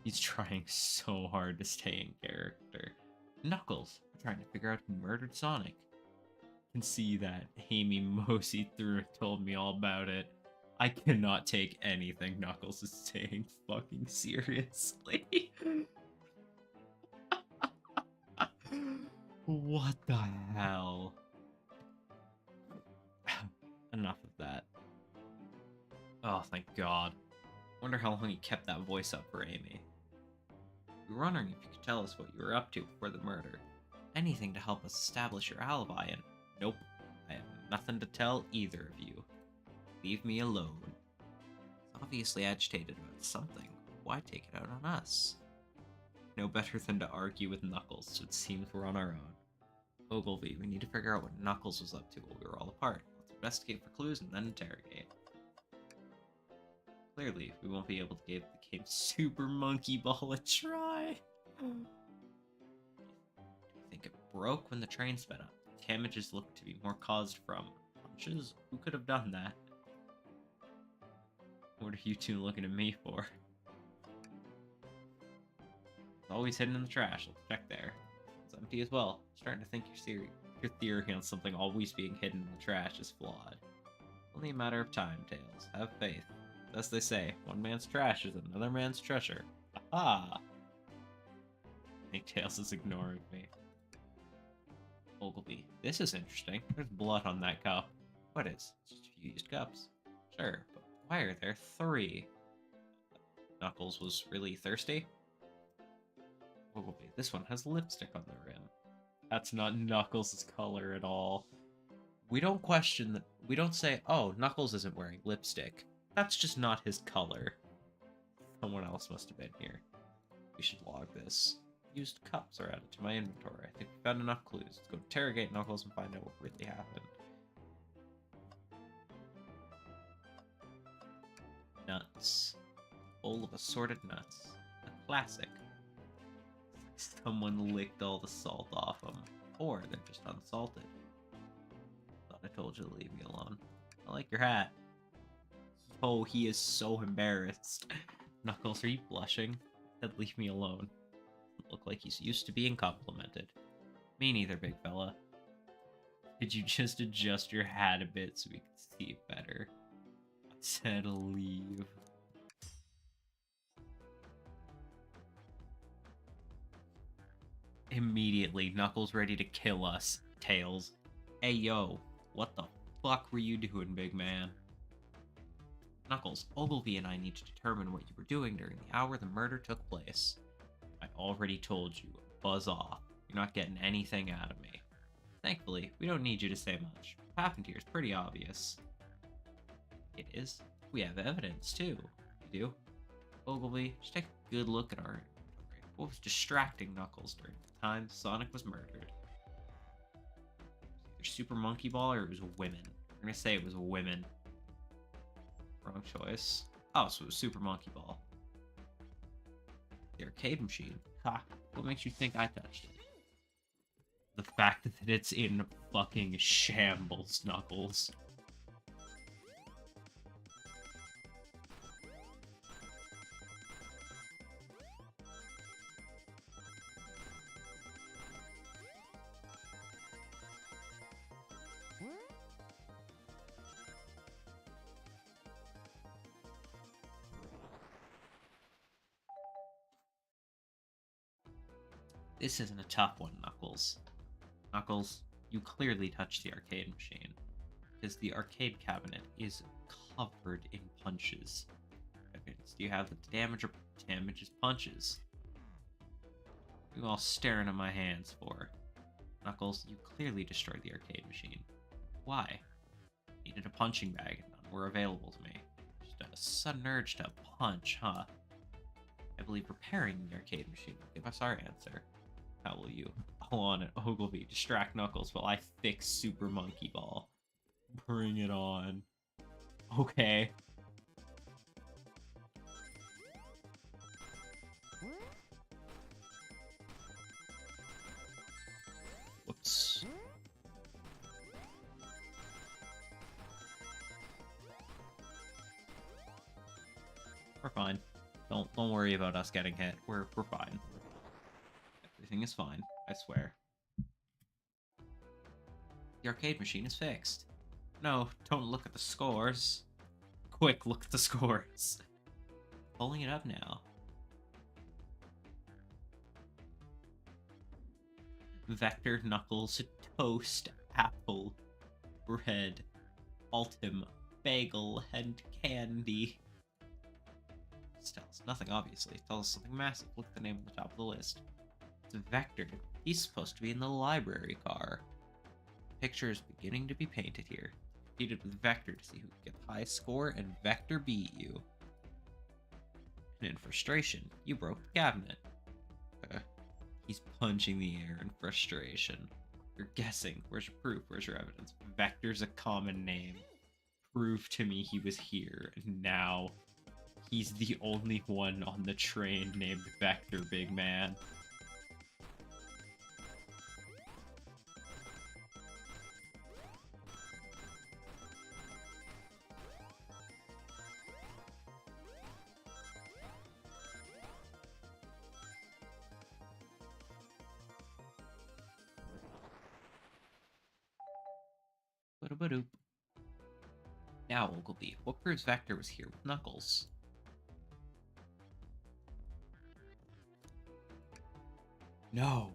He's trying so hard to stay in character. Knuckles, we're trying to figure out who murdered Sonic. I can see that Amy moseyed through and told me all about it. I cannot take anything Knuckles is saying fucking seriously. What the hell? Enough of that. Oh, thank God. Wonder how long he kept that voice up for Amy. We were wondering if you could tell us what you were up to before the murder. Anything to help us establish your alibi, and nope, I have nothing to tell either of you. Leave me alone. He's obviously agitated about something. Why take it out on us? No better than to argue with Knuckles, so it seems we're on our own. Ogilvie, we need to figure out what Knuckles was up to while we were all apart. Let's investigate for clues and then interrogate. Clearly, we won't be able to give the game Super Monkey Ball a try. Do you think it broke when the train sped up? Damages look to be more caused from punches? Who could have done that? What are you two looking at me for? It's always hidden in the trash. Let's check there. It's empty as well. Starting to think your theory on something always being hidden in the trash is flawed. Only a matter of time, Tails. Have faith. As they say, one man's trash is another man's treasure. Aha! I think Tails is ignoring me. Olgilvie, this is interesting. There's blood on that cup. What is? It's just a few used cups. Sure, but why are there 3? Knuckles was really thirsty? Olgilvie, this one has lipstick on the rim. That's not Knuckles' color at all. We don't question that. We don't say, oh, Knuckles isn't wearing lipstick. That's just not his color. Someone else must have been here. We should log this. Used cups are added to my inventory. I think we found enough clues. Let's go interrogate Knuckles and find out what really happened. Nuts. Bowl of assorted nuts. A classic. Someone licked all the salt off them. Or they're just unsalted. Thought I told you to leave me alone. I like your hat. Oh, he is so embarrassed. Knuckles, are you blushing? Said leave me alone. Doesn't look like he's used to being complimented. Me neither, big fella. Did you just adjust your hat a bit so we could see it better? I said leave. Immediately, Knuckles ready to kill us. Tails. Hey, yo. What the fuck were you doing, big man? Knuckles, Olgilvie and I need to determine what you were doing during the hour the murder took place. I already told you. Buzz off. You're not getting anything out of me. Thankfully, we don't need you to say much. What happened here is pretty obvious. It is? We have evidence, too. You do? Olgilvie, just take a good look at our inventory. What was distracting Knuckles during the time Sonic was murdered? Either Super Monkey Ball or it was women. I'm gonna say it was women. Wrong choice. Oh, so it was Super Monkey Ball. The arcade machine. Ha! What makes you think I touched it? The fact that it's in fucking shambles, Knuckles. This isn't a tough one, Knuckles. Knuckles, you clearly touched the arcade machine, because the arcade cabinet is covered in punches. Evidence, do you have the damage or damages punches? What are you all staring at my hands for? Knuckles, you clearly destroyed the arcade machine. Why? Needed a punching bag and none were available to me. Just a sudden urge to punch, huh? I believe repairing the arcade machine will give us our answer. How will you, on it, Olgilvie, distract Knuckles while I fix Super Monkey Ball? Bring it on. Okay. Whoops. We're fine. Don't worry about us getting hit. We're fine. Everything is fine, I swear. The arcade machine is fixed. No, don't look at the scores. Quick, look at the scores. Pulling it up now. Vector, Knuckles, Toast, Apple, Bread, Ultim, Bagel, and Candy. This tells us nothing, obviously. It tells us something massive. Look at the name at the top of the list. It's Vector. He's supposed to be in the library car. The picture is beginning to be painted here. Competed with Vector to see who could get the highest score, and Vector beat you. And in frustration, you broke the cabinet. He's punching the air in frustration. You're guessing. Where's your proof? Where's your evidence? Vector's a common name. Prove to me he was here, and now he's the only one on the train named Vector, big man. Ba-da-ba-doop. Now, Ogilvie, what proves Vector was here with Knuckles? No.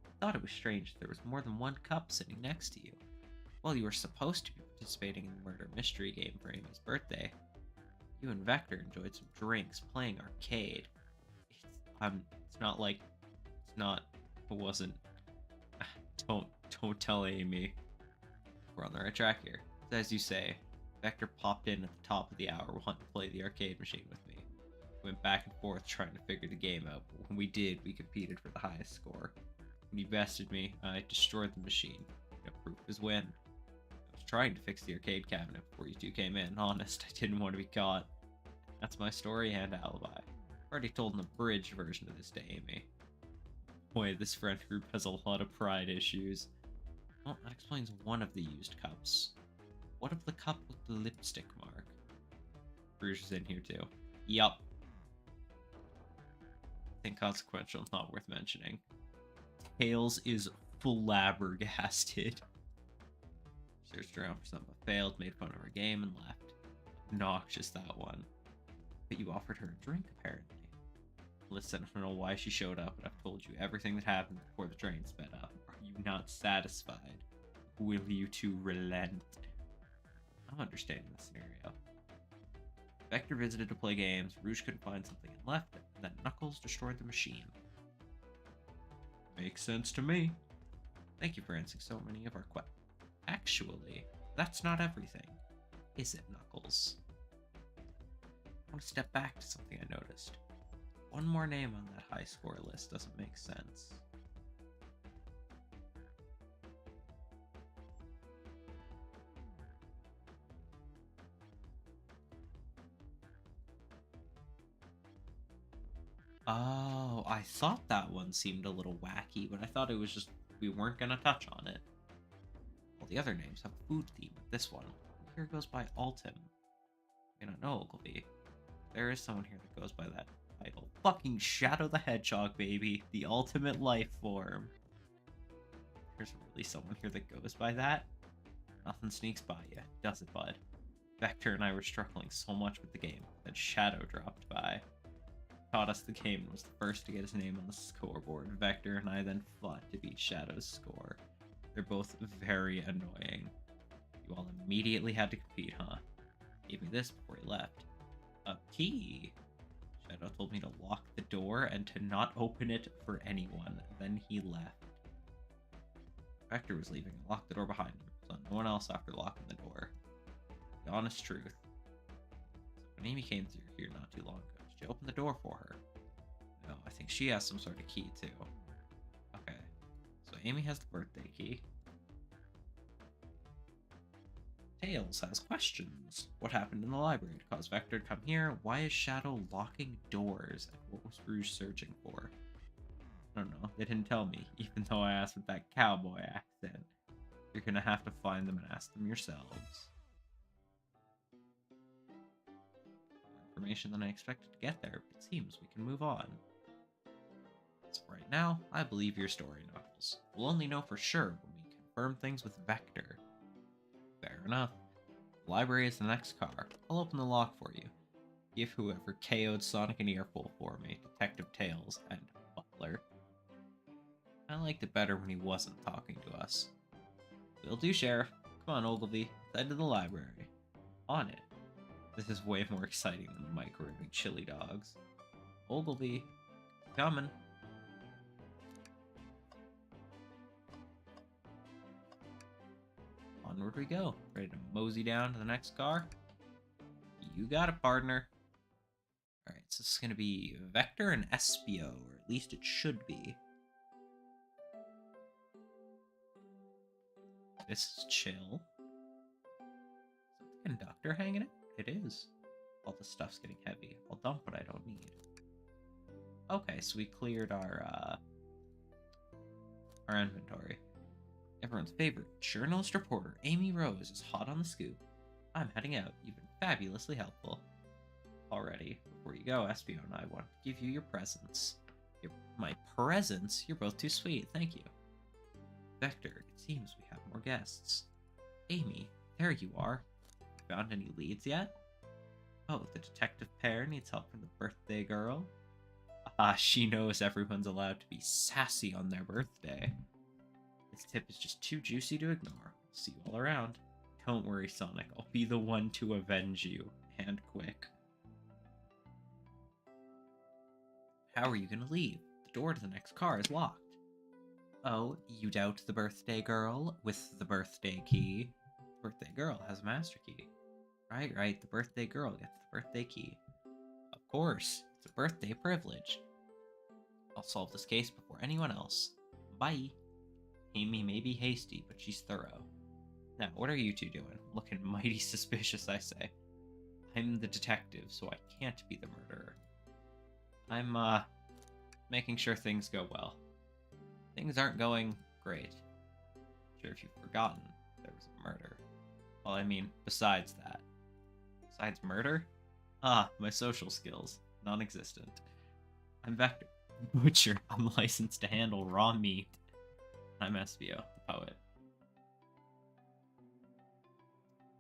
I thought it was strange there was more than one cup sitting next to you. Well, you were supposed to be participating in the murder mystery game for Amy's birthday. You and Vector enjoyed some drinks, playing arcade. It's not like, it wasn't. Don't tell Amy. We're on the right track here. As you say, Vector popped in at the top of the hour wanting to play the arcade machine with me. We went back and forth trying to figure the game out, but when we did, we competed for the highest score. When he bested me, I destroyed the machine. Proof his win. I was trying to fix the arcade cabinet before you two came in. Honest, I didn't want to be caught. That's my story and alibi. I've already told an abridged version of this to Amy. Boy, this friend group has a lot of pride issues. Well, that explains one of the used cups. What of the cup with the lipstick mark? Bruges is in here too. Yup. Inconsequential, not worth mentioning. Tails is flabbergasted. Searched around for something but failed, made fun of her game, and left. Obnoxious, that one. But you offered her a drink, apparently. Listen, I don't know why she showed up, but I've told you everything that happened before the train sped up. Are you not satisfied? Will you two relent? I'm understanding the scenario. Vector visited to play games, Rouge couldn't find something and left it, and then Knuckles destroyed the machine. Makes sense to me. Thank you for answering so many of our questions. Actually, that's not everything. Is it, Knuckles? I want to step back to something I noticed. One more name on that high score list doesn't make sense. Oh, I thought that one seemed a little wacky, but I thought it was just we weren't gonna touch on it. All the other names have a food theme, but this one here goes by Altum. I don't know, Ogilvie. There is someone here that goes by that title. Fucking Shadow the Hedgehog, baby. The ultimate life form. There's really someone here that goes by that? Nothing sneaks by you, does it, bud? Vector and I were struggling so much with the game that Shadow dropped by. Taught us the game and was the first to get his name on the scoreboard. Vector and I then fought to beat Shadow's score. They're both very annoying. You all immediately had to compete, huh? Gave me this before he left. A key. Shadow told me to lock the door and to not open it for anyone. Then he left. Vector was leaving and locked the door behind him, so no one else after locking the door. The honest truth. So when Amy came through here not too long ago, did you open the door for her? No, I think she has some sort of key too. Okay, so Amy has the birthday key. Tails has questions. What happened in the library to cause Vector to come here? Why is Shadow locking doors? And what was Rouge searching for? I don't know. They didn't tell me, even though I asked with that cowboy accent. You're gonna have to find them and ask them yourselves. More information than I expected to get there, but it seems we can move on. So right now, I believe your story, Knuckles. We'll only know for sure when we confirm things with Vector. Fair enough. The library is the next car. I'll open the lock for you. Give whoever KO'd Sonic an earful for me, Detective Tails and Butler. I liked it better when he wasn't talking to us. Will do, Sheriff. Come on, Olgilvie. Head to the library. On it. This is way more exciting than microwaving chili dogs. Olgilvie. Coming. Onward we go. Ready to mosey down to the next car? You got it, partner. Alright, so this is going to be Vector and Espio, or at least it should be. This is chill. Is the conductor hanging it? It is. All the stuff's getting heavy. I'll dump what I don't need. Okay, so we cleared our inventory. Everyone's favorite journalist reporter, Amy Rose, is hot on the scoop. I'm heading out. You've been fabulously helpful. Already, before you go, Espio and I want to give you your presents. My presents? You're both too sweet, thank you. Vector, it seems we have more guests. Amy, there you are. Found any leads yet? Oh, the detective pair needs help from the birthday girl. She knows everyone's allowed to be sassy on their birthday. This tip is just too juicy to ignore. I'll see you all around. Don't worry, Sonic. I'll be the one to avenge you. And quick. How are you gonna leave? The door to the next car is locked. Oh, you doubt the birthday girl with the birthday key? The birthday girl has a master key. Right. The birthday girl gets the birthday key. Of course, it's a birthday privilege. I'll solve this case before anyone else. Bye. Amy may be hasty, but she's thorough. Now, what are you two doing? Looking mighty suspicious, I say. I'm the detective, so I can't be the murderer. I'm, making sure things go well. Things aren't going great. Sure, if you've forgotten, there was a murder. Well, I mean, besides that. Besides murder? My social skills. Non-existent. I'm Vector. Butcher. I'm licensed to handle raw meat. I'm Espio, the poet.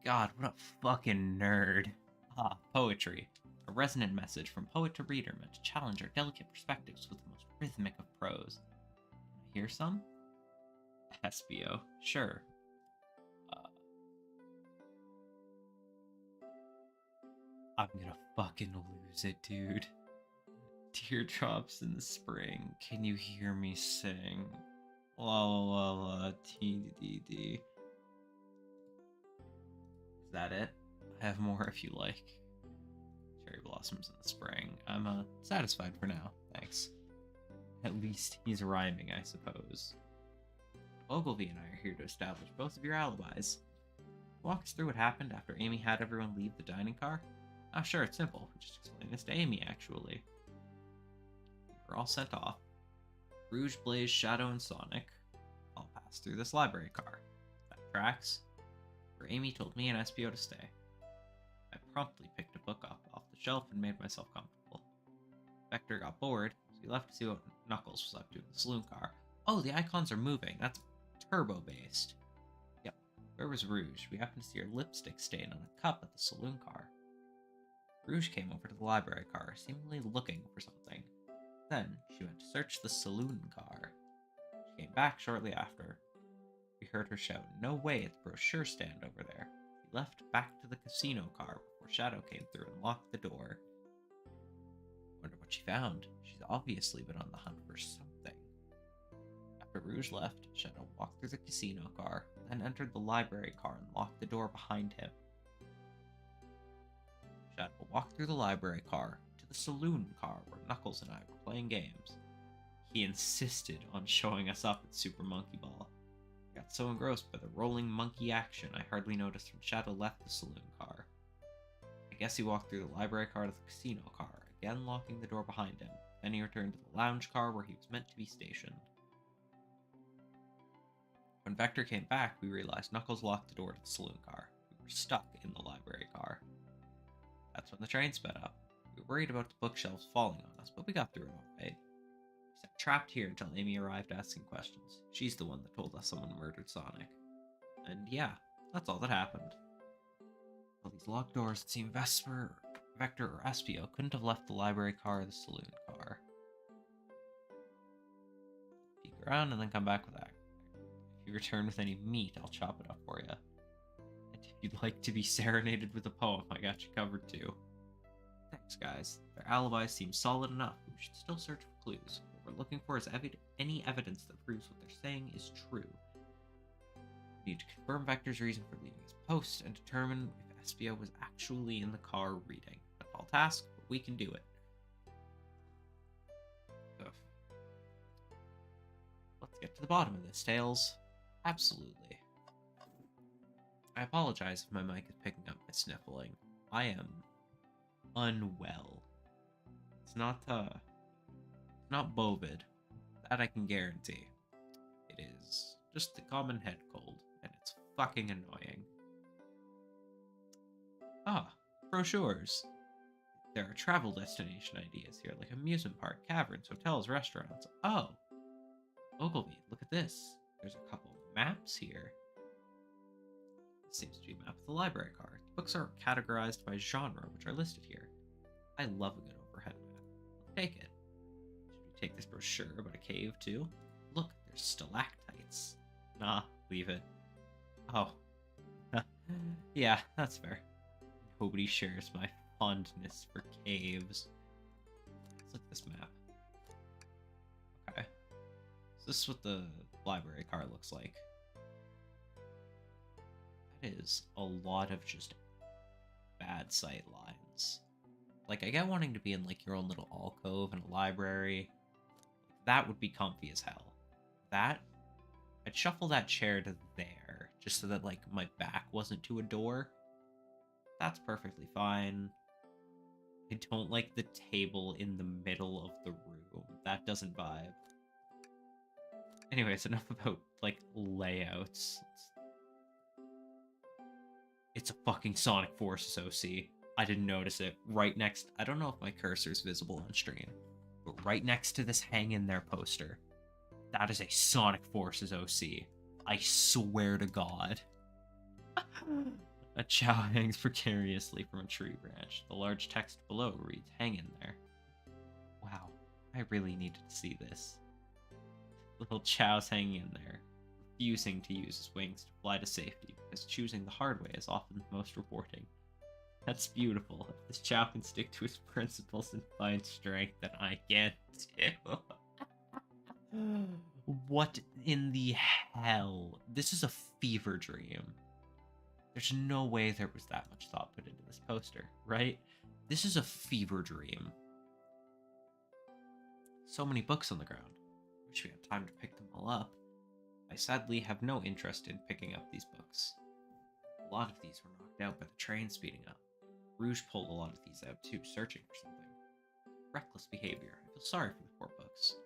God, what a fucking nerd. Poetry. A resonant message from poet to reader meant to challenge our delicate perspectives with the most rhythmic of prose. Can I hear some? Espio. Sure. I'm gonna fucking lose it, dude. Teardrops in the spring. Can you hear me sing? La la la la, T-D-D. Is that it? I have more if you like. Cherry blossoms in the spring. I'm, satisfied for now, thanks. At least he's rhyming, I suppose. Olgilvie and I are here to establish both of your alibis. Walk us through what happened after Amy had everyone leave the dining car? Sure, it's simple. Just explain this to Amy, actually. We're all sent off. Rouge, Blaze, Shadow, and Sonic all pass through this library car. That tracks. Where Amy told me and Espio to stay. I promptly picked a book up off the shelf and made myself comfortable. Vector got bored, so he left to see what Knuckles was up to in the saloon car. Oh, the icons are moving. That's turbo-based. Yep. Where was Rouge? We happened to see her lipstick stain on a cup at the saloon car. Rouge came over to the library car, seemingly looking for something. Then, she went to search the saloon car. She came back shortly after. We heard her shout, "No way, it's the brochure stand over there." She left back to the casino car before Shadow came through and locked the door. Wonder what she found. She's obviously been on the hunt for something. After Rouge left, Shadow walked through the casino car, then entered the library car and locked the door behind him. Shadow walked through the library car to the saloon car where Knuckles and I were playing games. He insisted on showing us up at Super Monkey Ball. I got so engrossed by the rolling monkey action I hardly noticed when Shadow left the saloon car. I guess he walked through the library car to the casino car, again locking the door behind him. Then he returned to the lounge car where he was meant to be stationed. When Vector came back, we realized Knuckles locked the door to the saloon car. We were stuck in the library car. That's when the train sped up. We were worried about the bookshelves falling on us, but we got through it all right. We sat trapped here until Amy arrived asking questions. She's the one that told us someone murdered Sonic. And yeah, that's all that happened. Well, these locked doors, it seemed Vector or Espio couldn't have left the library car or the saloon car. Peek around and then come back with that. If you return with any meat, I'll chop it up for you. And if you'd like to be serenaded with a poem, I got you covered too. Thanks, guys. Their alibis seem solid enough, but we should still search for clues. What we're looking for is any evidence that proves what they're saying is true. We need to confirm Vector's reason for leaving his post and determine if Espio was actually in the car reading. A tall task, but we can do it. Ugh. Let's get to the bottom of this, Tails. Absolutely. I apologize if my mic is picking up my sniffling. I am unwell. It's not bovid. That I can guarantee. It is just a common head cold, and it's fucking annoying. Brochures. There are travel destination ideas here, like amusement park, caverns, hotels, restaurants. Oh! Olgilvie, look at this. There's a couple of maps here. Seems to be a map of the library card. Books are categorized by genre, which are listed here. I love a good overhead map. Take it. Should we take this brochure about a cave too? Look, there's stalactites. Nah, leave it. Oh. Yeah, that's fair. Nobody shares my fondness for caves. Let's look at this map. Okay. So this is what the library card looks like. That is a lot of just bad sight lines. Like, I get wanting to be in, like, your own little alcove in a library. That would be comfy as hell. That, I'd shuffle that chair to there, just so that, like, my back wasn't to a door. That's perfectly fine. I don't like the table in the middle of the room. That doesn't vibe. Anyways, enough about, like, layouts. It's a fucking Sonic Forces OC. I didn't notice it. Right next... I don't know if my cursor's visible on stream, but right next to this hang in there poster, that is a Sonic Forces OC. I swear to God. A chow hangs precariously from a tree branch. The large text below reads, "Hang in there." Wow, I really needed to see this. Little chow's hanging in there, refusing to use his wings to fly to safety, because choosing the hard way is often the most rewarding. That's beautiful. If this chow can stick to his principles and find strength, then I can too. What in the hell? This is a fever dream. There's no way there was that much thought put into this poster, right? This is a fever dream. So many books on the ground. Wish we had time to pick them all up. I sadly have no interest in picking up these books. A lot of these were knocked out by the train speeding up. Rouge pulled a lot of these out too, searching for something. Reckless behavior. I feel sorry for the poor books.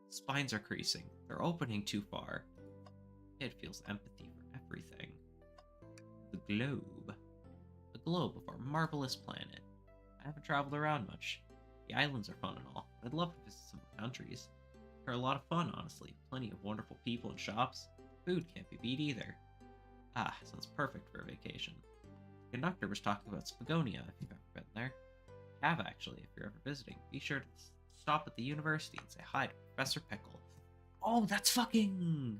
Spines are creasing. They're opening too far. It feels empathy for everything. The globe. The globe of our marvelous planet. I haven't traveled around much. The islands are fun and all, but I'd love to visit some of the countries. They're a lot of fun, honestly. Plenty of wonderful people and shops. Food can't be beat either. Ah, sounds perfect for a vacation. The conductor was talking about Spagonia, if you've ever been there. Have, actually, if you're ever visiting. Be sure to stop at the university and say hi to Professor Pickle. Oh, that's fucking...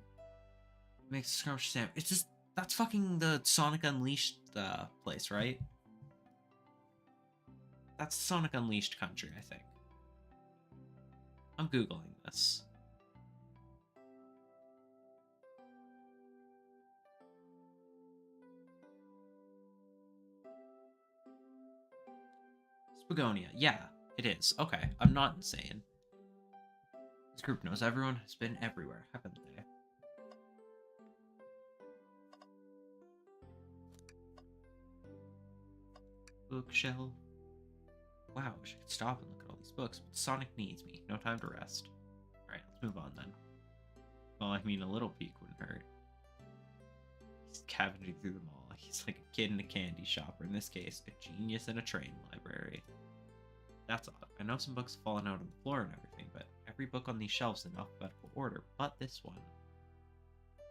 Makes a scrumptious sound. It's just... That's fucking the Sonic Unleashed place, right? That's Sonic Unleashed country, I think. I'm Googling this. Spagonia. Yeah, it is. Okay, I'm not insane. This group knows everyone has been everywhere, haven't they? Bookshelf. Wow, I wish I could stop and look at all these books, but Sonic needs me. No time to rest. Alright, let's move on then. Well, I mean, a little peek wouldn't hurt. He's scavenging through them all. He's like a kid in a candy shop, or in this case, a genius in a train library. That's odd. I know some books have fallen out on the floor and everything, but every book on these shelves is in alphabetical order, but this one.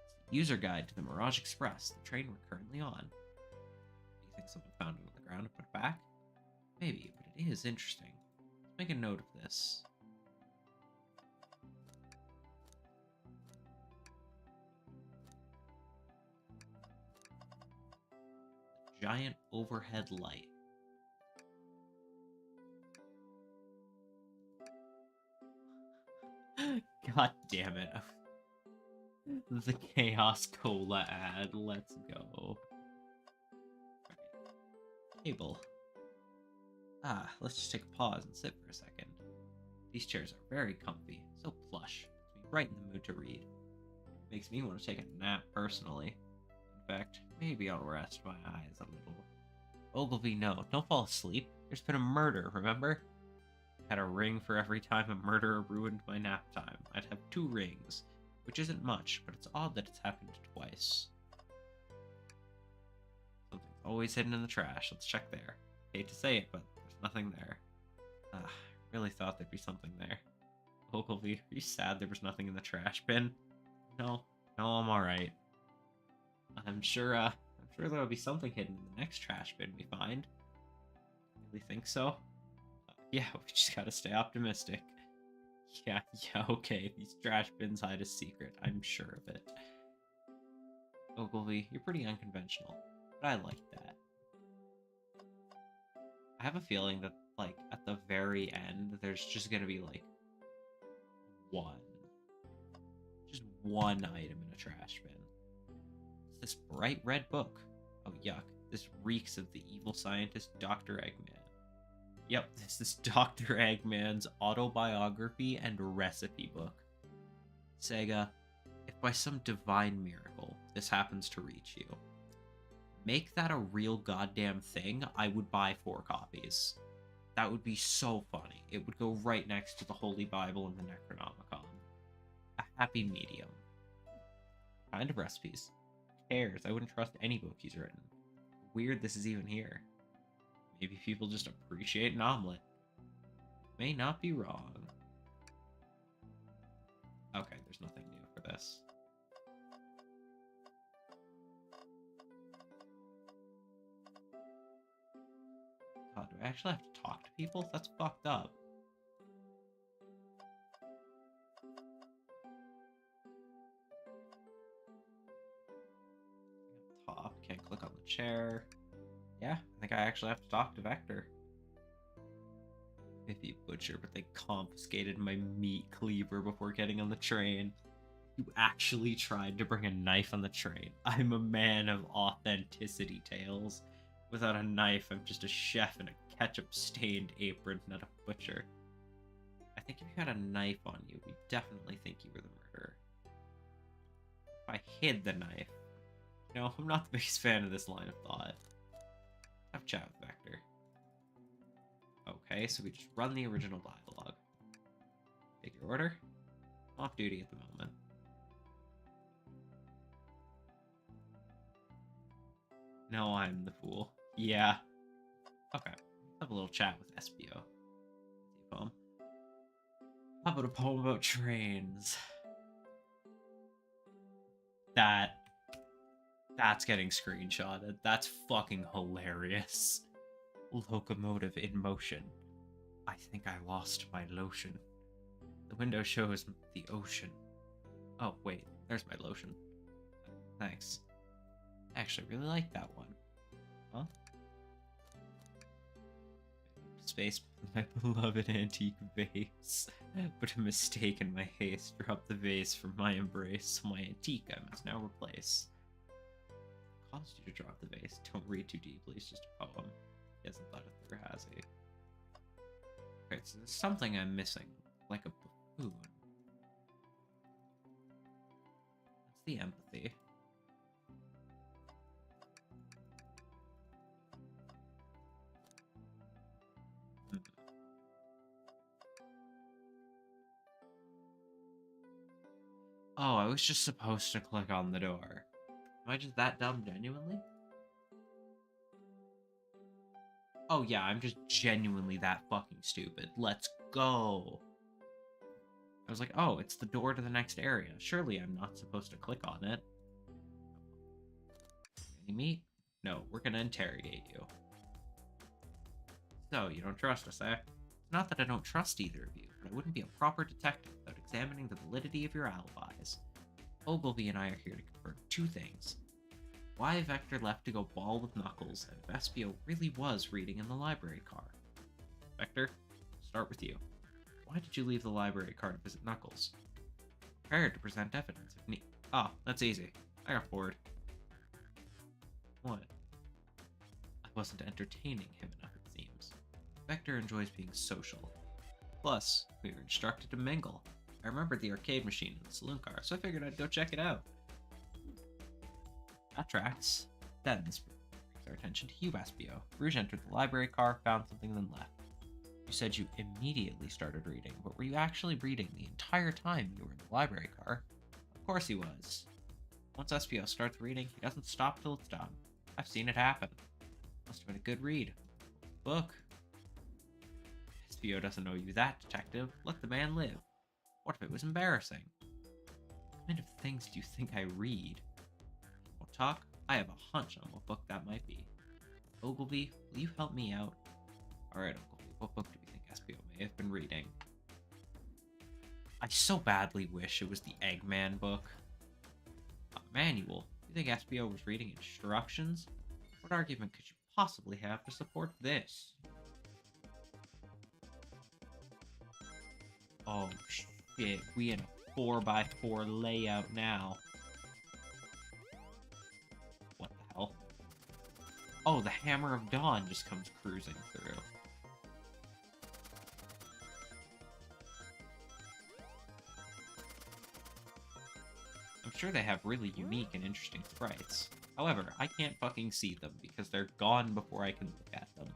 It's the user guide to the Mirage Express, the train we're currently on. Do you think someone found it on the ground and put it back? Maybe, but it is interesting. Let's make a note of this. Giant overhead light. God damn it. The Chaos Cola ad. Let's go. Table. Ah, let's just take a pause and sit for a second. These chairs are very comfy, so plush. Puts me right in the mood to read. Makes me want to take a nap personally. In fact, maybe I'll rest my eyes a little. Ogilvie, no, don't fall asleep. There's been a murder, remember? Had a ring for every time a murderer ruined my nap time. I'd have 2 rings, which isn't much, but it's odd that it's happened twice. Something's always hidden in the trash. Let's check there. Hate to say it, but there's nothing there. Ah, really thought there'd be something there. Ogilvie, are you sad there was nothing in the trash bin? No, I'm alright. I'm sure Sure, there'll be something hidden in the next trash bin we find. Really think so? Yeah, we just gotta stay optimistic. Yeah, okay. These trash bins hide a secret. I'm sure of it. Ogilvie, you're pretty unconventional, but I like that. I have a feeling that, like, at the very end, there's just gonna be, like, just one item in a trash bin. It's this bright red book. Oh, yuck. This reeks of the evil scientist Dr. Eggman. Yep, this is Dr. Eggman's autobiography and recipe book. Sega, if by some divine miracle this happens to reach you, make that a real goddamn thing, I would buy 4 copies. That would be so funny. It would go right next to the Holy Bible and the Necronomicon. A happy medium. Kind of recipes. Who cares? I wouldn't trust any book he's written. Weird this is even here. Maybe people just appreciate an omelet. May not be wrong. Okay, there's nothing new for this. God, do I actually have to talk to people? That's fucked up. Top, can't click on the chair. Yeah, I think I actually have to talk to Vector. Iffy butcher, but they confiscated my meat cleaver before getting on the train. You actually tried to bring a knife on the train. I'm a man of authenticity, Tails. Without a knife, I'm just a chef in a ketchup-stained apron, not a butcher. I think if you had a knife on you, we'd definitely think you were the murderer. If I hid the knife... No, I'm not the biggest fan of this line of thought. Have a chat with Vector. Okay, so we just run the original dialogue. Take your order. I'm off duty at the moment. No, I'm the fool. Yeah. Okay. Have a little chat with SBO. Poem. How about a poem about trains? That's getting screenshotted. That's fucking hilarious. Locomotive in motion. I think I lost my lotion. The window shows the ocean. Oh, wait. There's my lotion. Thanks. I actually really like that one. Huh? Space, my beloved antique vase. But a mistake in my haste dropped the vase from my embrace, so my antique I must now replace. Caused you to drop the vase. Don't read too deeply, it's just a poem. He hasn't thought it through, has he? Okay, so there's something I'm missing. Like a buffoon. What's the empathy? Oh, I was just supposed to click on the door. Am I just that dumb genuinely? Oh yeah, I'm just genuinely that fucking stupid. Let's go. I was like, oh, it's the door to the next area. Surely I'm not supposed to click on it. Any meat? No, we're gonna interrogate you. So, you don't trust us, eh? It's not that I don't trust either of you, but I wouldn't be a proper detective without examining the validity of your alibis. Ogilvie and I are here to confirm 2 things. Why Vector left to go ball with Knuckles, and if SBO really was reading in the library car. Vector, start with you. Why did you leave the library car to visit Knuckles? Prepared to present evidence if need. Oh, that's easy. I got bored. What? I wasn't entertaining him enough, it seems. Vector enjoys being social. Plus, we were instructed to mingle. I remembered the arcade machine in the saloon car, so I figured I'd go check it out. That tracks. Then this brings our attention to you, SBO. Rouge entered the library car, found something, then left. You said you immediately started reading, but were you actually reading the entire time you were in the library car? Of course he was. Once SBO starts reading, he doesn't stop till it's done. I've seen it happen. Must have been a good read. Book. SBO doesn't know you that, detective. Let the man live. What if it was embarrassing? What kind of things do you think I read? Won't talk? I have a hunch on what book that might be. Ogilvie, will you help me out? Alright, Ogilvie, what book do you think SPO may have been reading? I so badly wish it was the Eggman book. Manual, you think SPO was reading instructions? What argument could you possibly have to support this? Oh shit, we in a 4x4 layout now. What the hell? Oh, the Hammer of Dawn just comes cruising through. I'm sure they have really unique and interesting sprites. However, I can't fucking see them because they're gone before I can look at them.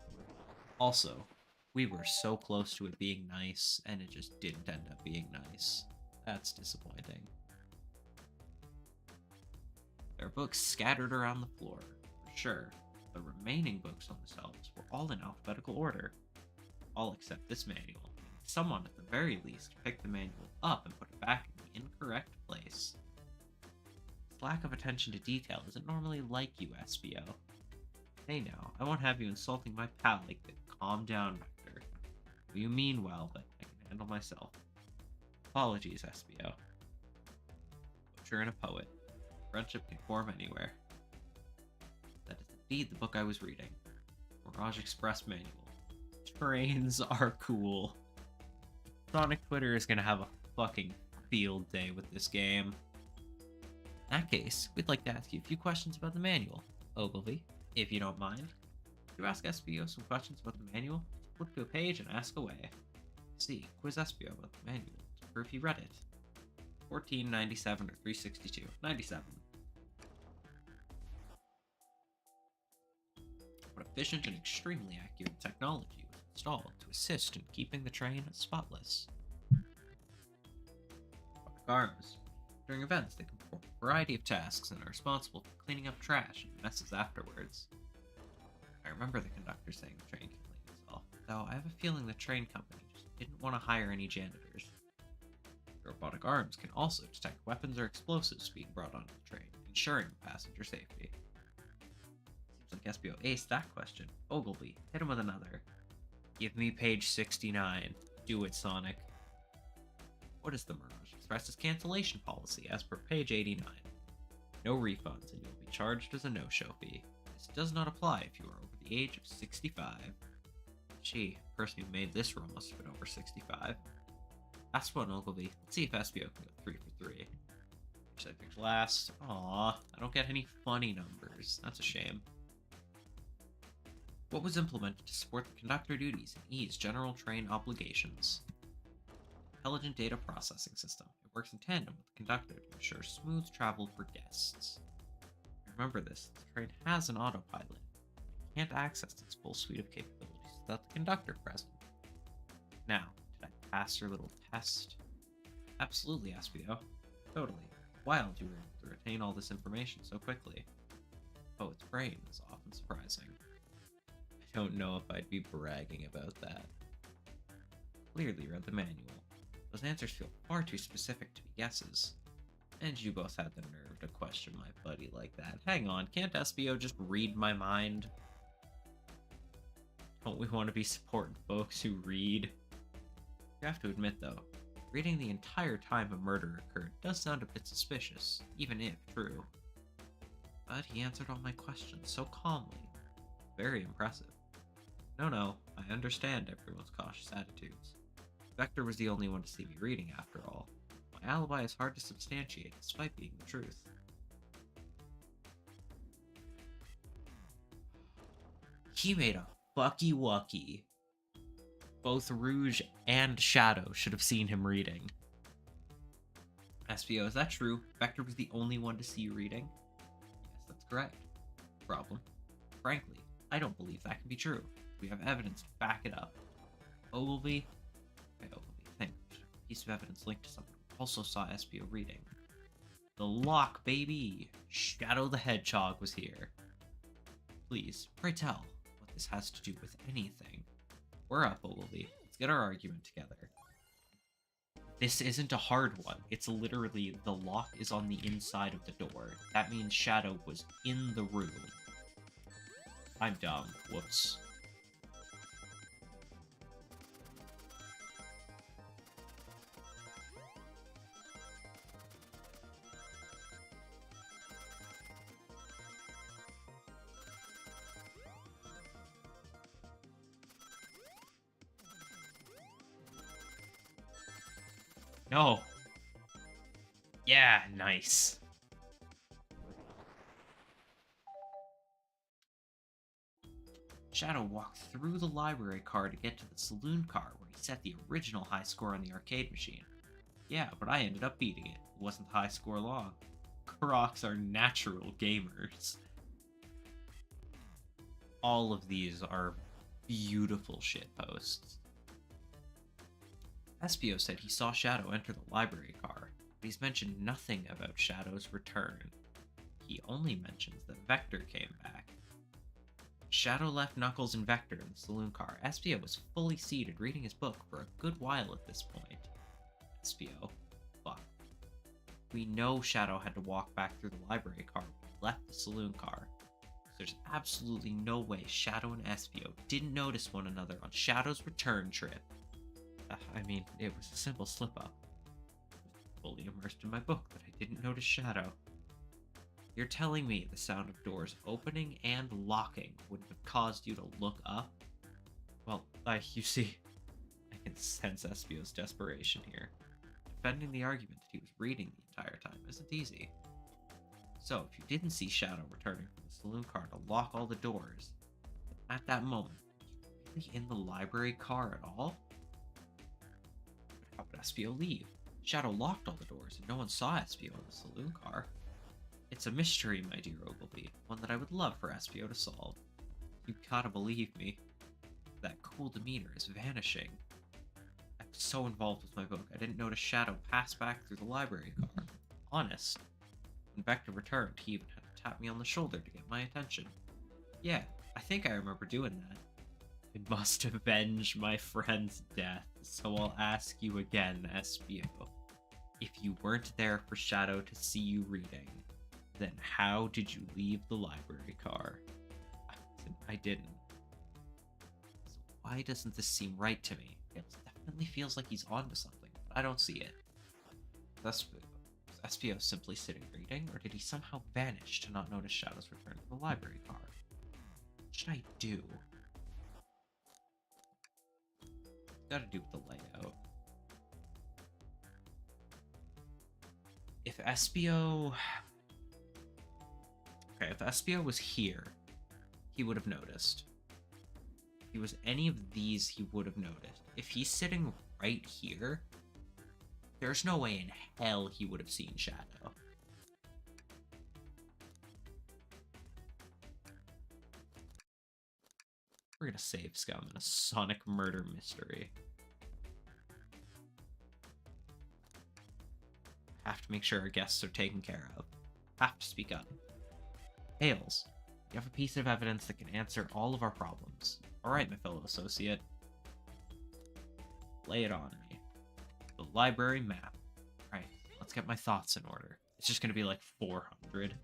Also, we were so close to it being nice, and it just didn't end up being nice. That's disappointing. There are books scattered around the floor, for sure. The remaining books on the shelves were all in alphabetical order. All except this manual. Someone, at the very least, picked the manual up and put it back in the incorrect place. This lack of attention to detail isn't normally like you, SBO. Hey now, I won't have you insulting my pal like that. Calm down, Vector. You mean well, but I can handle myself. Apologies, SBO. Butcher and a poet. Friendship can form anywhere. That is indeed the book I was reading. Mirage Express Manual. Trains are cool. Sonic Twitter is gonna have a fucking field day with this game. In that case, we'd like to ask you a few questions about the manual. Ogilvie, if you don't mind. If you ask SBO some questions about the manual, flip to a page and ask away. See, quiz SBO about the manual to prove he read it. 1497 or 362. 97. What efficient and extremely accurate technology was installed to assist in keeping the train spotless. Robotic arms. During events, they can perform a variety of tasks and are responsible for cleaning up trash and messes afterwards. I remember the conductor saying the train can clean itself, though I have a feeling the train company just didn't want to hire any janitors. The robotic arms can also detect weapons or explosives being brought onto the train, ensuring passenger safety. Seems like SBO aced that question. Ogilvie, hit him with another. Give me page 69. Do it, Sonic. What is the Mirage Express's cancellation policy as per page 89? No refunds, and you'll be charged as a no-show fee. This does not apply if you are over the age of 65. Gee, the person who made this rule must have been over 65. Last one, Olgilvie. Let's see if SBO can go 3 for 3. Which I picked last. Aww, I don't get any funny numbers. That's a shame. What was implemented to support the conductor duties and ease general train obligations? Intelligent data processing system. It works in tandem with the conductor to ensure smooth travel for guests. Remember this, the train has an autopilot. It can't access its full suite of capabilities without the conductor present. Now, did I pass your little test? Absolutely, SBO. Totally. Wild you were able to retain all this information so quickly. Oh, its brain is often surprising. I don't know if I'd be bragging about that. Clearly read the manual. Those answers feel far too specific to be guesses. And you both had the nerve to question my buddy like that. Hang on, can't SBO just read my mind? Don't we want to be supporting folks who read? You have to admit though, reading the entire time a murder occurred does sound a bit suspicious, even if true. But he answered all my questions so calmly. Very impressive. No, I understand everyone's cautious attitudes. Vector was the only one to see me reading after all. My alibi is hard to substantiate despite being the truth. He made a fucky wucky. Both Rouge and Shadow should have seen him reading. SPO, is that true? Vector was the only one to see you reading? Yes, that's correct. Problem. Frankly, I don't believe that can be true. We have evidence to back it up. Ogilvie? Okay, Ogilvie, think. A piece of evidence linked to someone who also saw SPO reading. The lock, baby! Shadow the Hedgehog was here. Please, pray tell what this has to do with anything. We're up, Olgilvie. Let's get our argument together. This isn't a hard one. It's literally the lock is on the inside of the door. That means Shadow was in the room. I'm dumb. Whoops. No. Yeah, nice. Shadow walked through the library car to get to the saloon car where he set the original high score on the arcade machine. Yeah, but I ended up beating it. It wasn't the high score long. Crocs are natural gamers. All of these are beautiful shitposts. Espio said he saw Shadow enter the library car, but he's mentioned nothing about Shadow's return. He only mentions that Vector came back. Shadow left Knuckles and Vector in the saloon car. Espio was fully seated reading his book for a good while at this point. Espio, fuck. We know Shadow had to walk back through the library car when he left the saloon car. There's absolutely no way Shadow and Espio didn't notice one another on Shadow's return trip. I mean, it was a simple slip-up. I was fully immersed in my book that I didn't notice Shadow. You're telling me the sound of doors opening and locking wouldn't have caused you to look up? Well, you see, I can sense Espio's desperation here. Defending the argument that he was reading the entire time isn't easy. So, if you didn't see Shadow returning from the saloon car to lock all the doors, at that moment, were you really in the library car at all? But how would Espio leave? Shadow locked all the doors and no one saw Espio in the saloon car. It's a mystery, my dear Ogilvie, one that I would love for Espio to solve. You gotta believe me. That cool demeanor is vanishing. I was so involved with my book, I didn't notice Shadow pass back through the library car. Honest. When Vector returned, he even had to tap me on the shoulder to get my attention. Yeah, I think I remember doing that. I must avenge my friend's death, so I'll ask you again, Espio. If you weren't there for Shadow to see you reading, then how did you leave the library car? I didn't. So why doesn't this seem right to me? It definitely feels like he's onto something, but I don't see it. Was Espio simply sitting reading, or did he somehow vanish to not notice Shadow's return to the library car? What should I do? Gotta do with the layout. If Espio... Okay, if Espio was here, he would have noticed. If he was any of these, he would have noticed. If he's sitting right here, there's no way in hell he would have seen Shadow. We're gonna save Scum in a Sonic murder mystery. Have to make sure our guests are taken care of. Have to speak up. Hales, you have a piece of evidence that can answer all of our problems. Alright, my fellow associate. Lay it on me. The library map. Alright, let's get my thoughts in order. It's just gonna be like 400.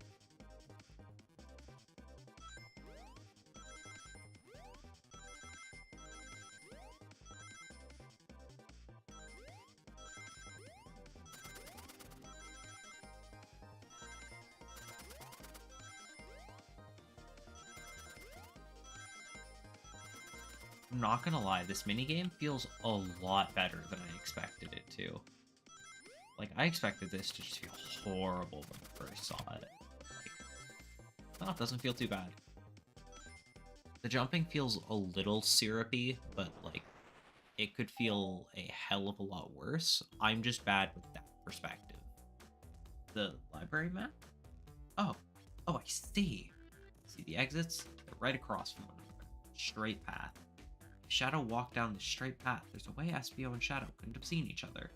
I'm not gonna lie, this minigame feels a lot better than I expected it to. Like, I expected this to just feel horrible when I first saw it. Well, it doesn't feel too bad. The jumping feels a little syrupy, but, like, it could feel a hell of a lot worse. I'm just bad with that perspective. The library map? Oh, I see. See the exits? They're right across from one another. Straight path. If Shadow walked down the straight path, there's a way Espio and Shadow couldn't have seen each other.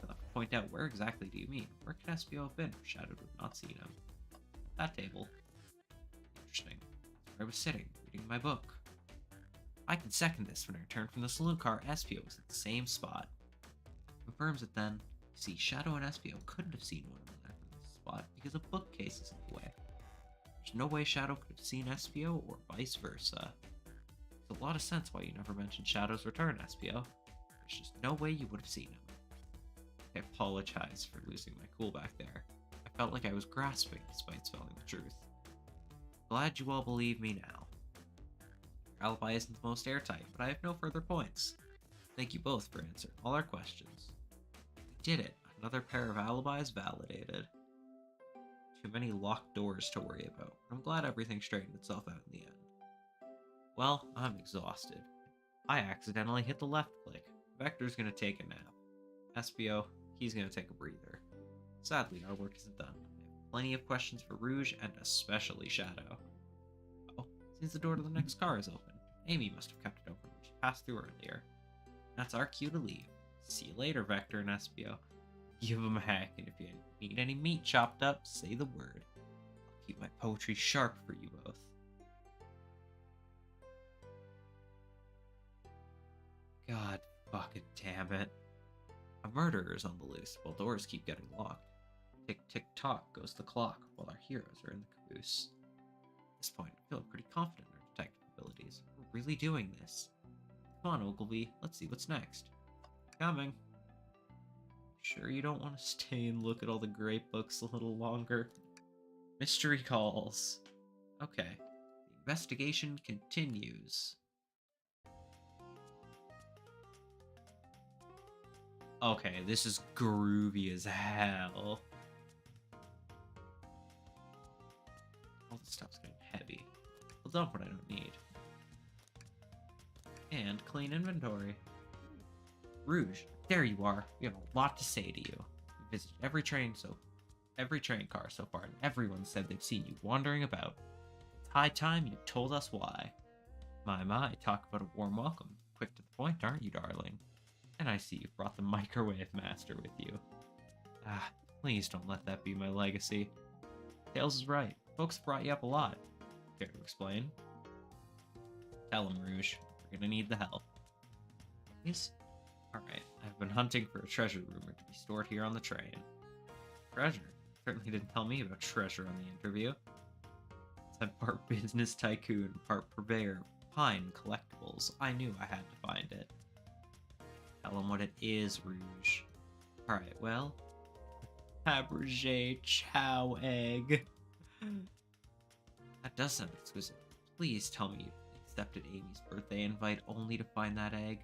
I'll have to point out, where exactly do you mean? Where could Espio have been if Shadow would not seen him? That table. Interesting. That's where I was sitting, reading my book. I can second this. When I returned from the saloon car, Espio was at the same spot. confirms it then. See, Shadow and Espio couldn't have seen one another from this spot because a bookcase is in the way. There's no way Shadow could have seen Espio or vice versa. There's a lot of sense why you never mentioned Shadow's return, Espio. There's just no way you would have seen him. I apologize for losing my cool back there. I felt like I was grasping despite spelling the truth. Glad you all believe me now. Your alibi isn't the most airtight, but I have no further points. Thank you both for answering all our questions. We did it. Another pair of alibis validated. Too many locked doors to worry about. I'm glad everything straightened itself out in the end. Well, I'm exhausted. I accidentally hit the left click. Vector's gonna take a nap. Espio, he's gonna take a breather. Sadly, our work isn't done. I have plenty of questions for Rouge and especially Shadow. Oh, seems the door to the next car is open. Amy must have kept it open when she passed through earlier. That's our cue to leave. See you later, Vector and Espio. Give them a hack, and if you need any meat chopped up, say the word. I'll keep my poetry sharp for you both. God fucking damn it. A murderer is on the loose while doors keep getting locked. Tick tick tock goes the clock while our heroes are in the caboose. At this point, I feel pretty confident in our detective abilities. We're really doing this. Come on, Olgilvie, let's see what's next. Coming. Sure you don't want to stay and look at all the great books a little longer? Mystery calls. Okay. The investigation continues. Okay, this is groovy as hell. All this stuff's getting heavy. I'll dump what I don't need. And clean inventory. Rouge, there you are. We have a lot to say to you. We visited every train car so far, and everyone said they've seen you wandering about. It's high time you told us why. My, talk about a warm welcome. Quick to the point, aren't you, darling? And I see you've brought the microwave master with you. Ah, please don't let that be my legacy. Tails is right. Folks brought you up a lot. Care to explain? Tell him, Rouge. We're gonna need the help. Yes? Alright, I've been hunting for a treasure rumored to be stored here on the train. Treasure? Certainly didn't tell me about treasure on the interview. I'm part business tycoon, part purveyor of pine collectibles. I knew I had to find it. Tell him what it is, Rouge. Alright, well... Fabergé chow egg. That does sound exquisite. Please tell me you accepted Amy's birthday invite only to find that egg.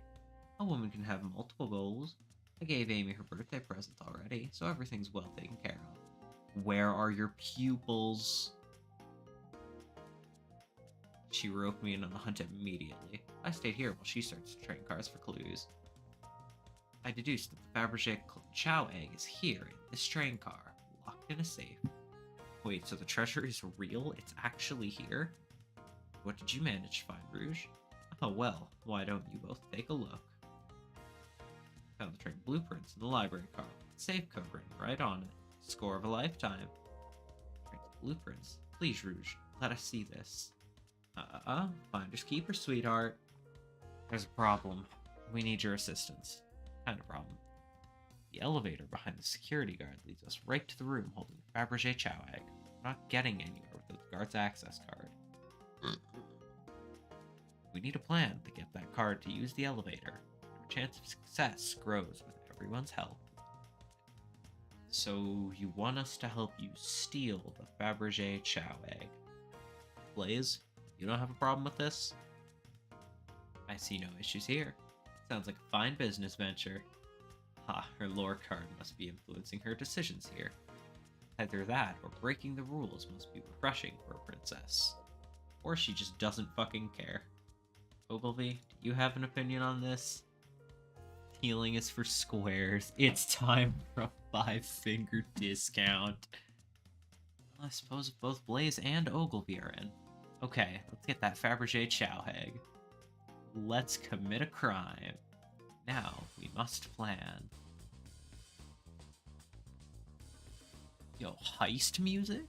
A woman can have multiple goals. I gave Amy her birthday present already, so everything's well taken care of. Where are your pupils? She roped me in on the hunt immediately. I stayed here while she searched train cars for clues. I deduced that the Fabergé chow egg is here in this train car, locked in a safe. Wait, so the treasure is real? It's actually here? What did you manage to find, Rouge? Oh well, why don't you both take a look? Found the train blueprints in the library car. Safe code written right on it. Score of a lifetime. Train's blueprints. Please, Rouge, let us see this. Finders keepers, sweetheart. There's a problem. We need your assistance. Kind of problem. The elevator behind the security guard leads us right to the room holding the Fabergé chow egg. We're not getting anywhere without the guard's access card. We need a plan to get that card to use the elevator. Our chance of success grows with everyone's help. So you want us to help you steal the Fabergé chow egg? Blaze, you don't have a problem with this? I see no issues here. Sounds like a fine business venture. Ha, her lore card must be influencing her decisions here. Either that, or breaking the rules must be refreshing for a princess. Or she just doesn't fucking care. Olgilvie, do you have an opinion on this? Healing is for squares. It's time for a 5-finger discount. Well, I suppose if both Blaze and Olgilvie are in. Okay, let's get that Fabergé chow egg. Let's commit a crime. Now, we must plan. Yo, heist music?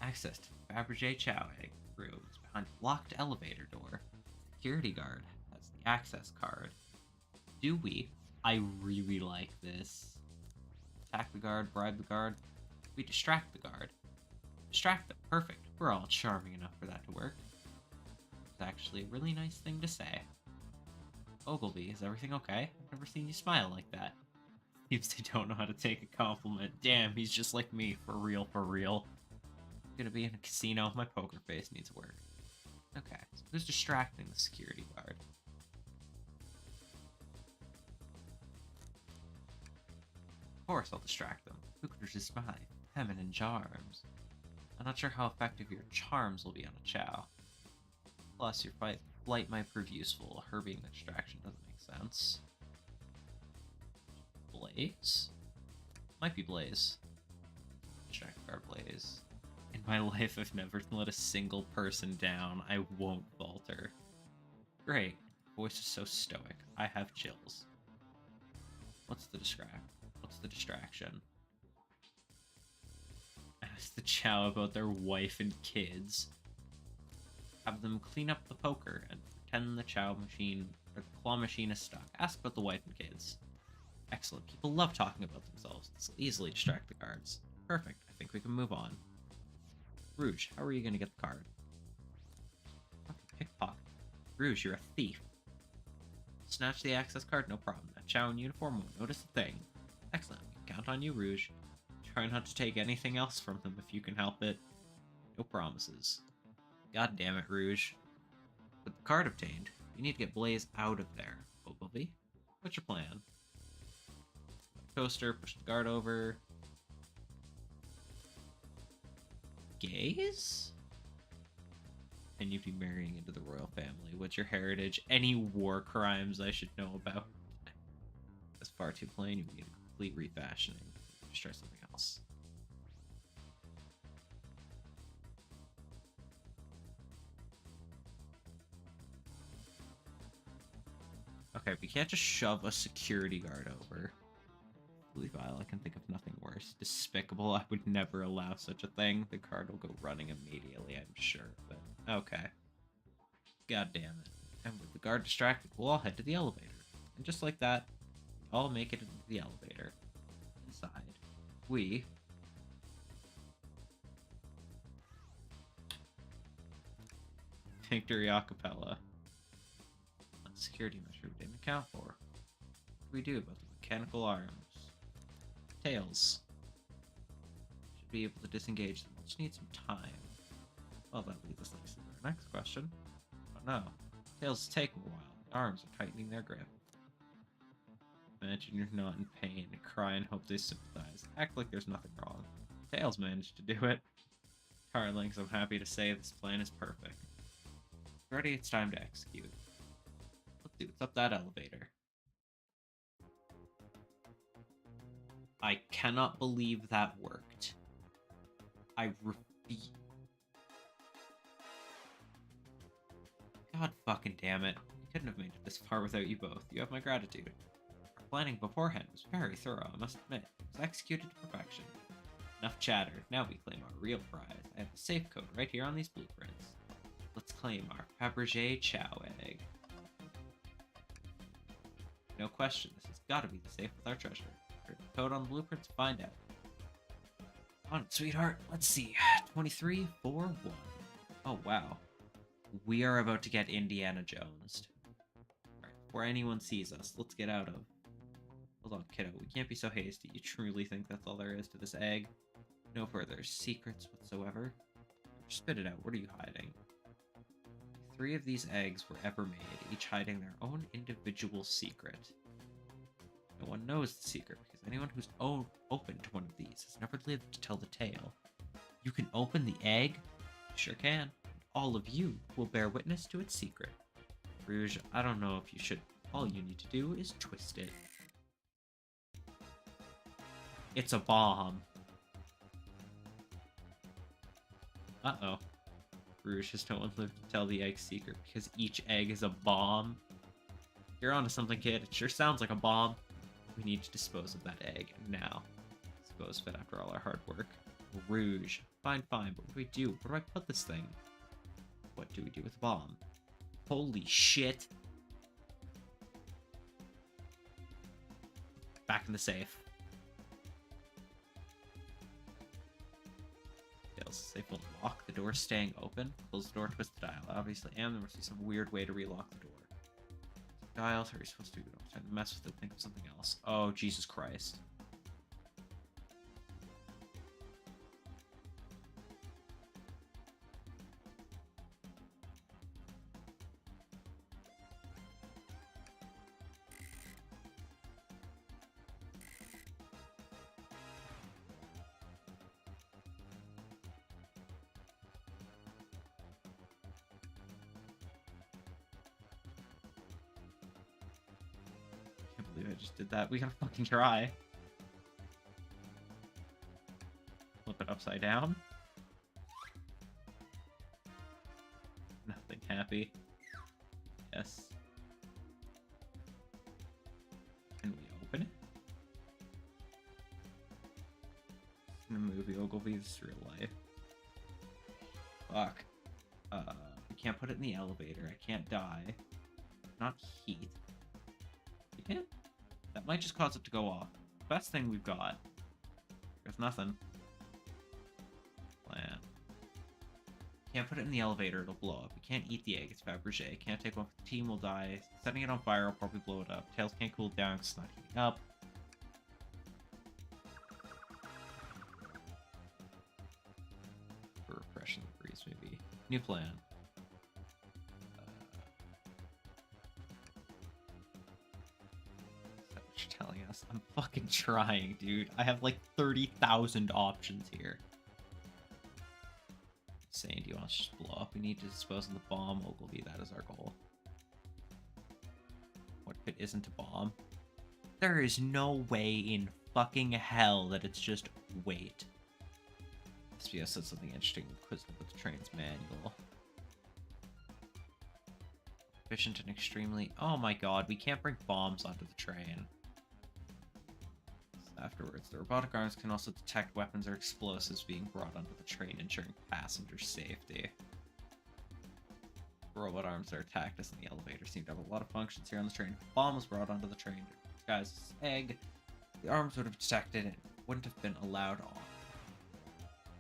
Access to the Fabergé chow egg room is behind a locked elevator door. Security guard has the access card. Do we, I really like this. Attack the guard, bribe the guard. We distract the guard. Distract them. Perfect. We're all charming enough for that to work. It's actually a really nice thing to say. Ogilvie, is everything okay? I've never seen you smile like that. Seems they don't know how to take a compliment. Damn, he's just like me. For real, for real. I'm gonna be in a casino. My poker face needs work. Okay, so who's distracting the security guard? Of course I'll distract them. Who could resist my feminine charms? I'm not sure how effective your charms will be on a chow. Plus, your flight might prove useful. Her being a distraction doesn't make sense. Blaze? Might be Blaze. Distract guard Blaze. In my life, I've never let a single person down. I won't falter. Great. Voice is so stoic. I have chills. What's the distraction? Ask the chow about their wife and kids. Have them clean up the poker and pretend the chow machine or the claw machine is stuck. Ask about the wife and kids. Excellent. People love talking about themselves. This will easily distract the guards. Perfect. I think we can move on. Rouge, how are you going to get the card? Fucking pickpocket. Rouge, you're a thief. Snatch the access card, no problem. That chow in uniform won't notice a thing. Excellent. We can count on you, Rouge. Try not to take anything else from them if you can help it. No promises. God damn it, Rouge. With the card obtained, you need to get Blaze out of there. Ogilvie, what's your plan? Coaster, push the guard over. Gaze? And you'd be marrying into the royal family. What's your heritage? Any war crimes I should know about? That's far too plain. You need a complete refashioning. Just try something else. Okay, we can't just shove a security guard over. Vile, I can think of nothing worse. Despicable, I would never allow such a thing. The card will go running immediately, I'm sure. But, okay. God damn it. And with the guard distracted, we'll all head to the elevator. And just like that, we all make it into the elevator. Inside, we... Victory Acapella. A security measure we didn't account for. What do we do about the mechanical arms? Tails. Should be able to disengage them. We'll just need some time. Well, that leads us nicely to our next question. Oh no. Tails is taking a while. The arms are tightening their grip. Imagine you're not in pain. Cry and hope they sympathize. Act like there's nothing wrong. Tails managed to do it. Darlings, I'm happy to say this plan is perfect. Ready, it's time to execute. Let's see what's up that elevator. I cannot believe that worked. I refuse. God fucking damn it. I couldn't have made it this far without you both. You have my gratitude. Our planning beforehand was very thorough, I must admit. It was executed to perfection. Enough chatter. Now we claim our real prize. I have the safe code right here on these blueprints. Let's claim our Fabergé Chow egg. No question, this has got to be the safe with our treasure. The code on the blueprints to find out. Come on, sweetheart. Let's see. 2341. Oh, wow. We are about to get Indiana Jonesed. Alright, before anyone sees us, let's get out of... Hold on, kiddo. We can't be so hasty. You truly think that's all there is to this egg? No further secrets whatsoever? Spit it out. What are you hiding? 3 of these eggs were ever made, each hiding their own individual secret. No one knows the secret, because anyone who's opened one of these has never lived to tell the tale. You can open the egg? You sure can. All of you will bear witness to its secret. Rouge, I don't know if you should. All you need to do is twist it. It's a bomb. Uh-oh. Rouge has no one lived to tell the egg's secret, because each egg is a bomb. You're onto something, kid. It sure sounds like a bomb. We need to dispose of that egg now. Dispose of it after all our hard work. Rouge. Fine, fine, but what do we do? Where do I put this thing? What do we do with the bomb? Holy shit. back in the safe. The safe will lock. The door staying open. Close the door, twist the dial. Obviously, and there must be some weird way to relock the door. Dials, how are you supposed to do? Don't try to mess with it. Think of something else. Oh, Jesus Christ. I just did that. We gotta fucking try. Flip it upside down. Nothing happy. Yes. Can we open it? In a movie, Ogilvie, this is real life. Fuck. We can't put it in the elevator. I can't die. Not heat. You can't? That might just cause it to go off. Best thing we've got. There's nothing. Plan. Can't put it in the elevator, it'll blow up. We can't eat the egg, it's Fabergé. Can't take one for the team, will die. Setting it on fire will probably blow it up. Tails can't cool it down because it's not heating up. For refreshing the breeze, maybe. New plan. Telling us. I'm fucking trying, dude. I have like 30,000 options here. Saying, do you want to just blow up? We need to dispose of the bomb, Ogilvie. That is our goal. What if it isn't a bomb? There is no way in fucking hell that it's just wait. SBS said something interesting in the quiz with the train's manual. Efficient and extremely... Oh my god, we can't bring bombs onto the train. Afterwards, the robotic arms can also detect weapons or explosives being brought onto the train, ensuring passenger safety. The robot arms that are attacked us in the elevator seem to have a lot of functions here on the train. If a bomb was brought onto the train to disguise as egg, the arms would have detected it and wouldn't have been allowed on.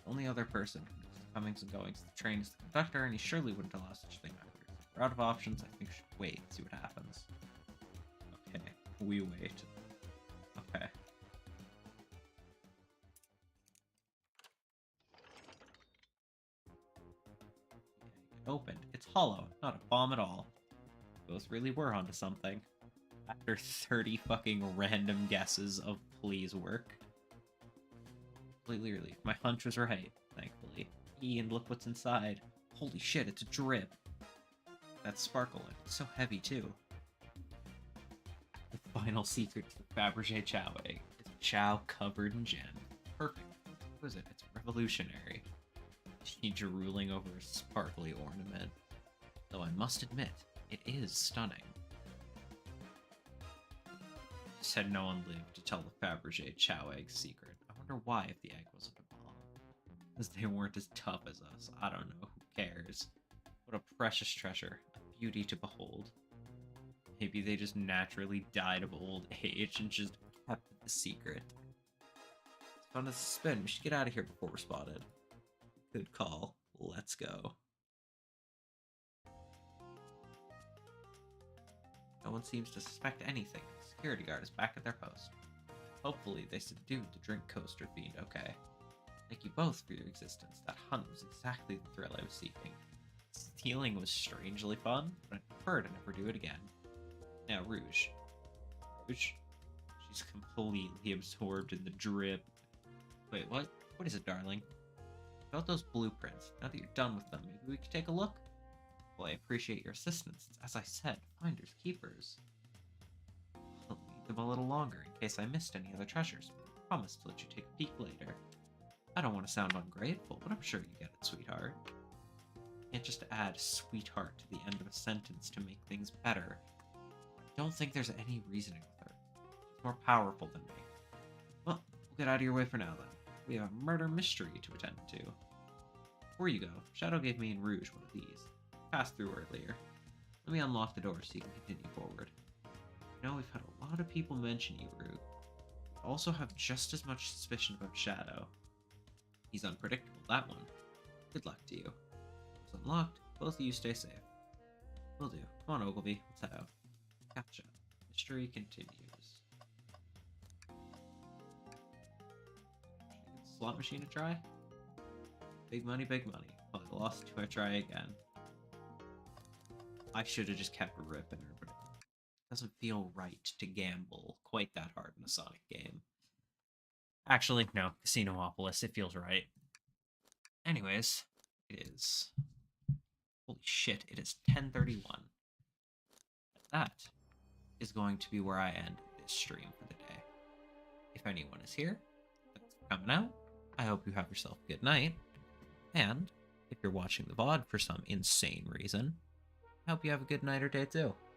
The only other person who knows the comings and goings of the train is the conductor, and he surely wouldn't allow such a thing either. So if we're out of options, I think we should wait and see what happens. Okay, we wait. Okay. Opened. It's hollow, not a bomb at all. Both really were onto something. After 30 fucking random guesses of please work. Completely relieved. My hunch was right, thankfully. Ian, look what's inside. Holy shit, it's a drip. That's sparkle, and it's so heavy too. The final secret to the Fabergé chow egg is a chow covered in gem. Perfect. What is it? It's revolutionary. She drooling over a sparkly ornament. Though I must admit, it is stunning. Said no one lived to tell the Fabergé chow egg secret. I wonder why if the egg wasn't a bomb. As they weren't as tough as us. I don't know, who cares? What a precious treasure, a beauty to behold. Maybe they just naturally died of old age and just kept the secret. It's fun as a spin. We should get out of here before we're spotted. Good call. Let's go. No one seems to suspect anything. The security guard is back at their post. Hopefully they subdued the drink coaster fiend okay. Thank you both for your existence. That hunt was exactly the thrill I was seeking. Stealing was strangely fun, but I prefer to never do it again. Now, Rouge. Rouge? She's completely absorbed in the drip. Wait, what? What is it, darling? About those blueprints. Now that you're done with them, maybe we could take a look? Well, I appreciate your assistance. As I said, finders keepers. I'll leave them a little longer in case I missed any other treasures. I promise to let you take a peek later. I don't want to sound ungrateful, but I'm sure you get it, sweetheart. You can't just add sweetheart to the end of a sentence to make things better. I don't think there's any reasoning with her. She's more powerful than me. Well, we'll get out of your way for now then. We have a murder mystery to attend to. Before you go, Shadow gave me and Rouge one of these. Passed through earlier. Let me unlock the door so you can continue forward. You know, we've had a lot of people mention you, Rouge. also have just as much suspicion about Shadow. He's unpredictable, that one. Good luck to you. It's unlocked. Both of you stay safe. Will do. Come on, Ogilvie. Let's head out. Gotcha. Mystery continues. Slot machine to try? Big money, big money. Well, I lost. Do I try again? I should have just kept ripping her, but it doesn't feel right to gamble quite that hard in a Sonic game. Actually, no. Casinopolis. It feels right. Anyways, it is... Holy shit, it is 10:31. That is going to be where I end this stream for the day. If anyone is here, thanks for coming out. I hope you have yourself a good night. And if you're watching the VOD for some insane reason, I hope you have a good night or day too.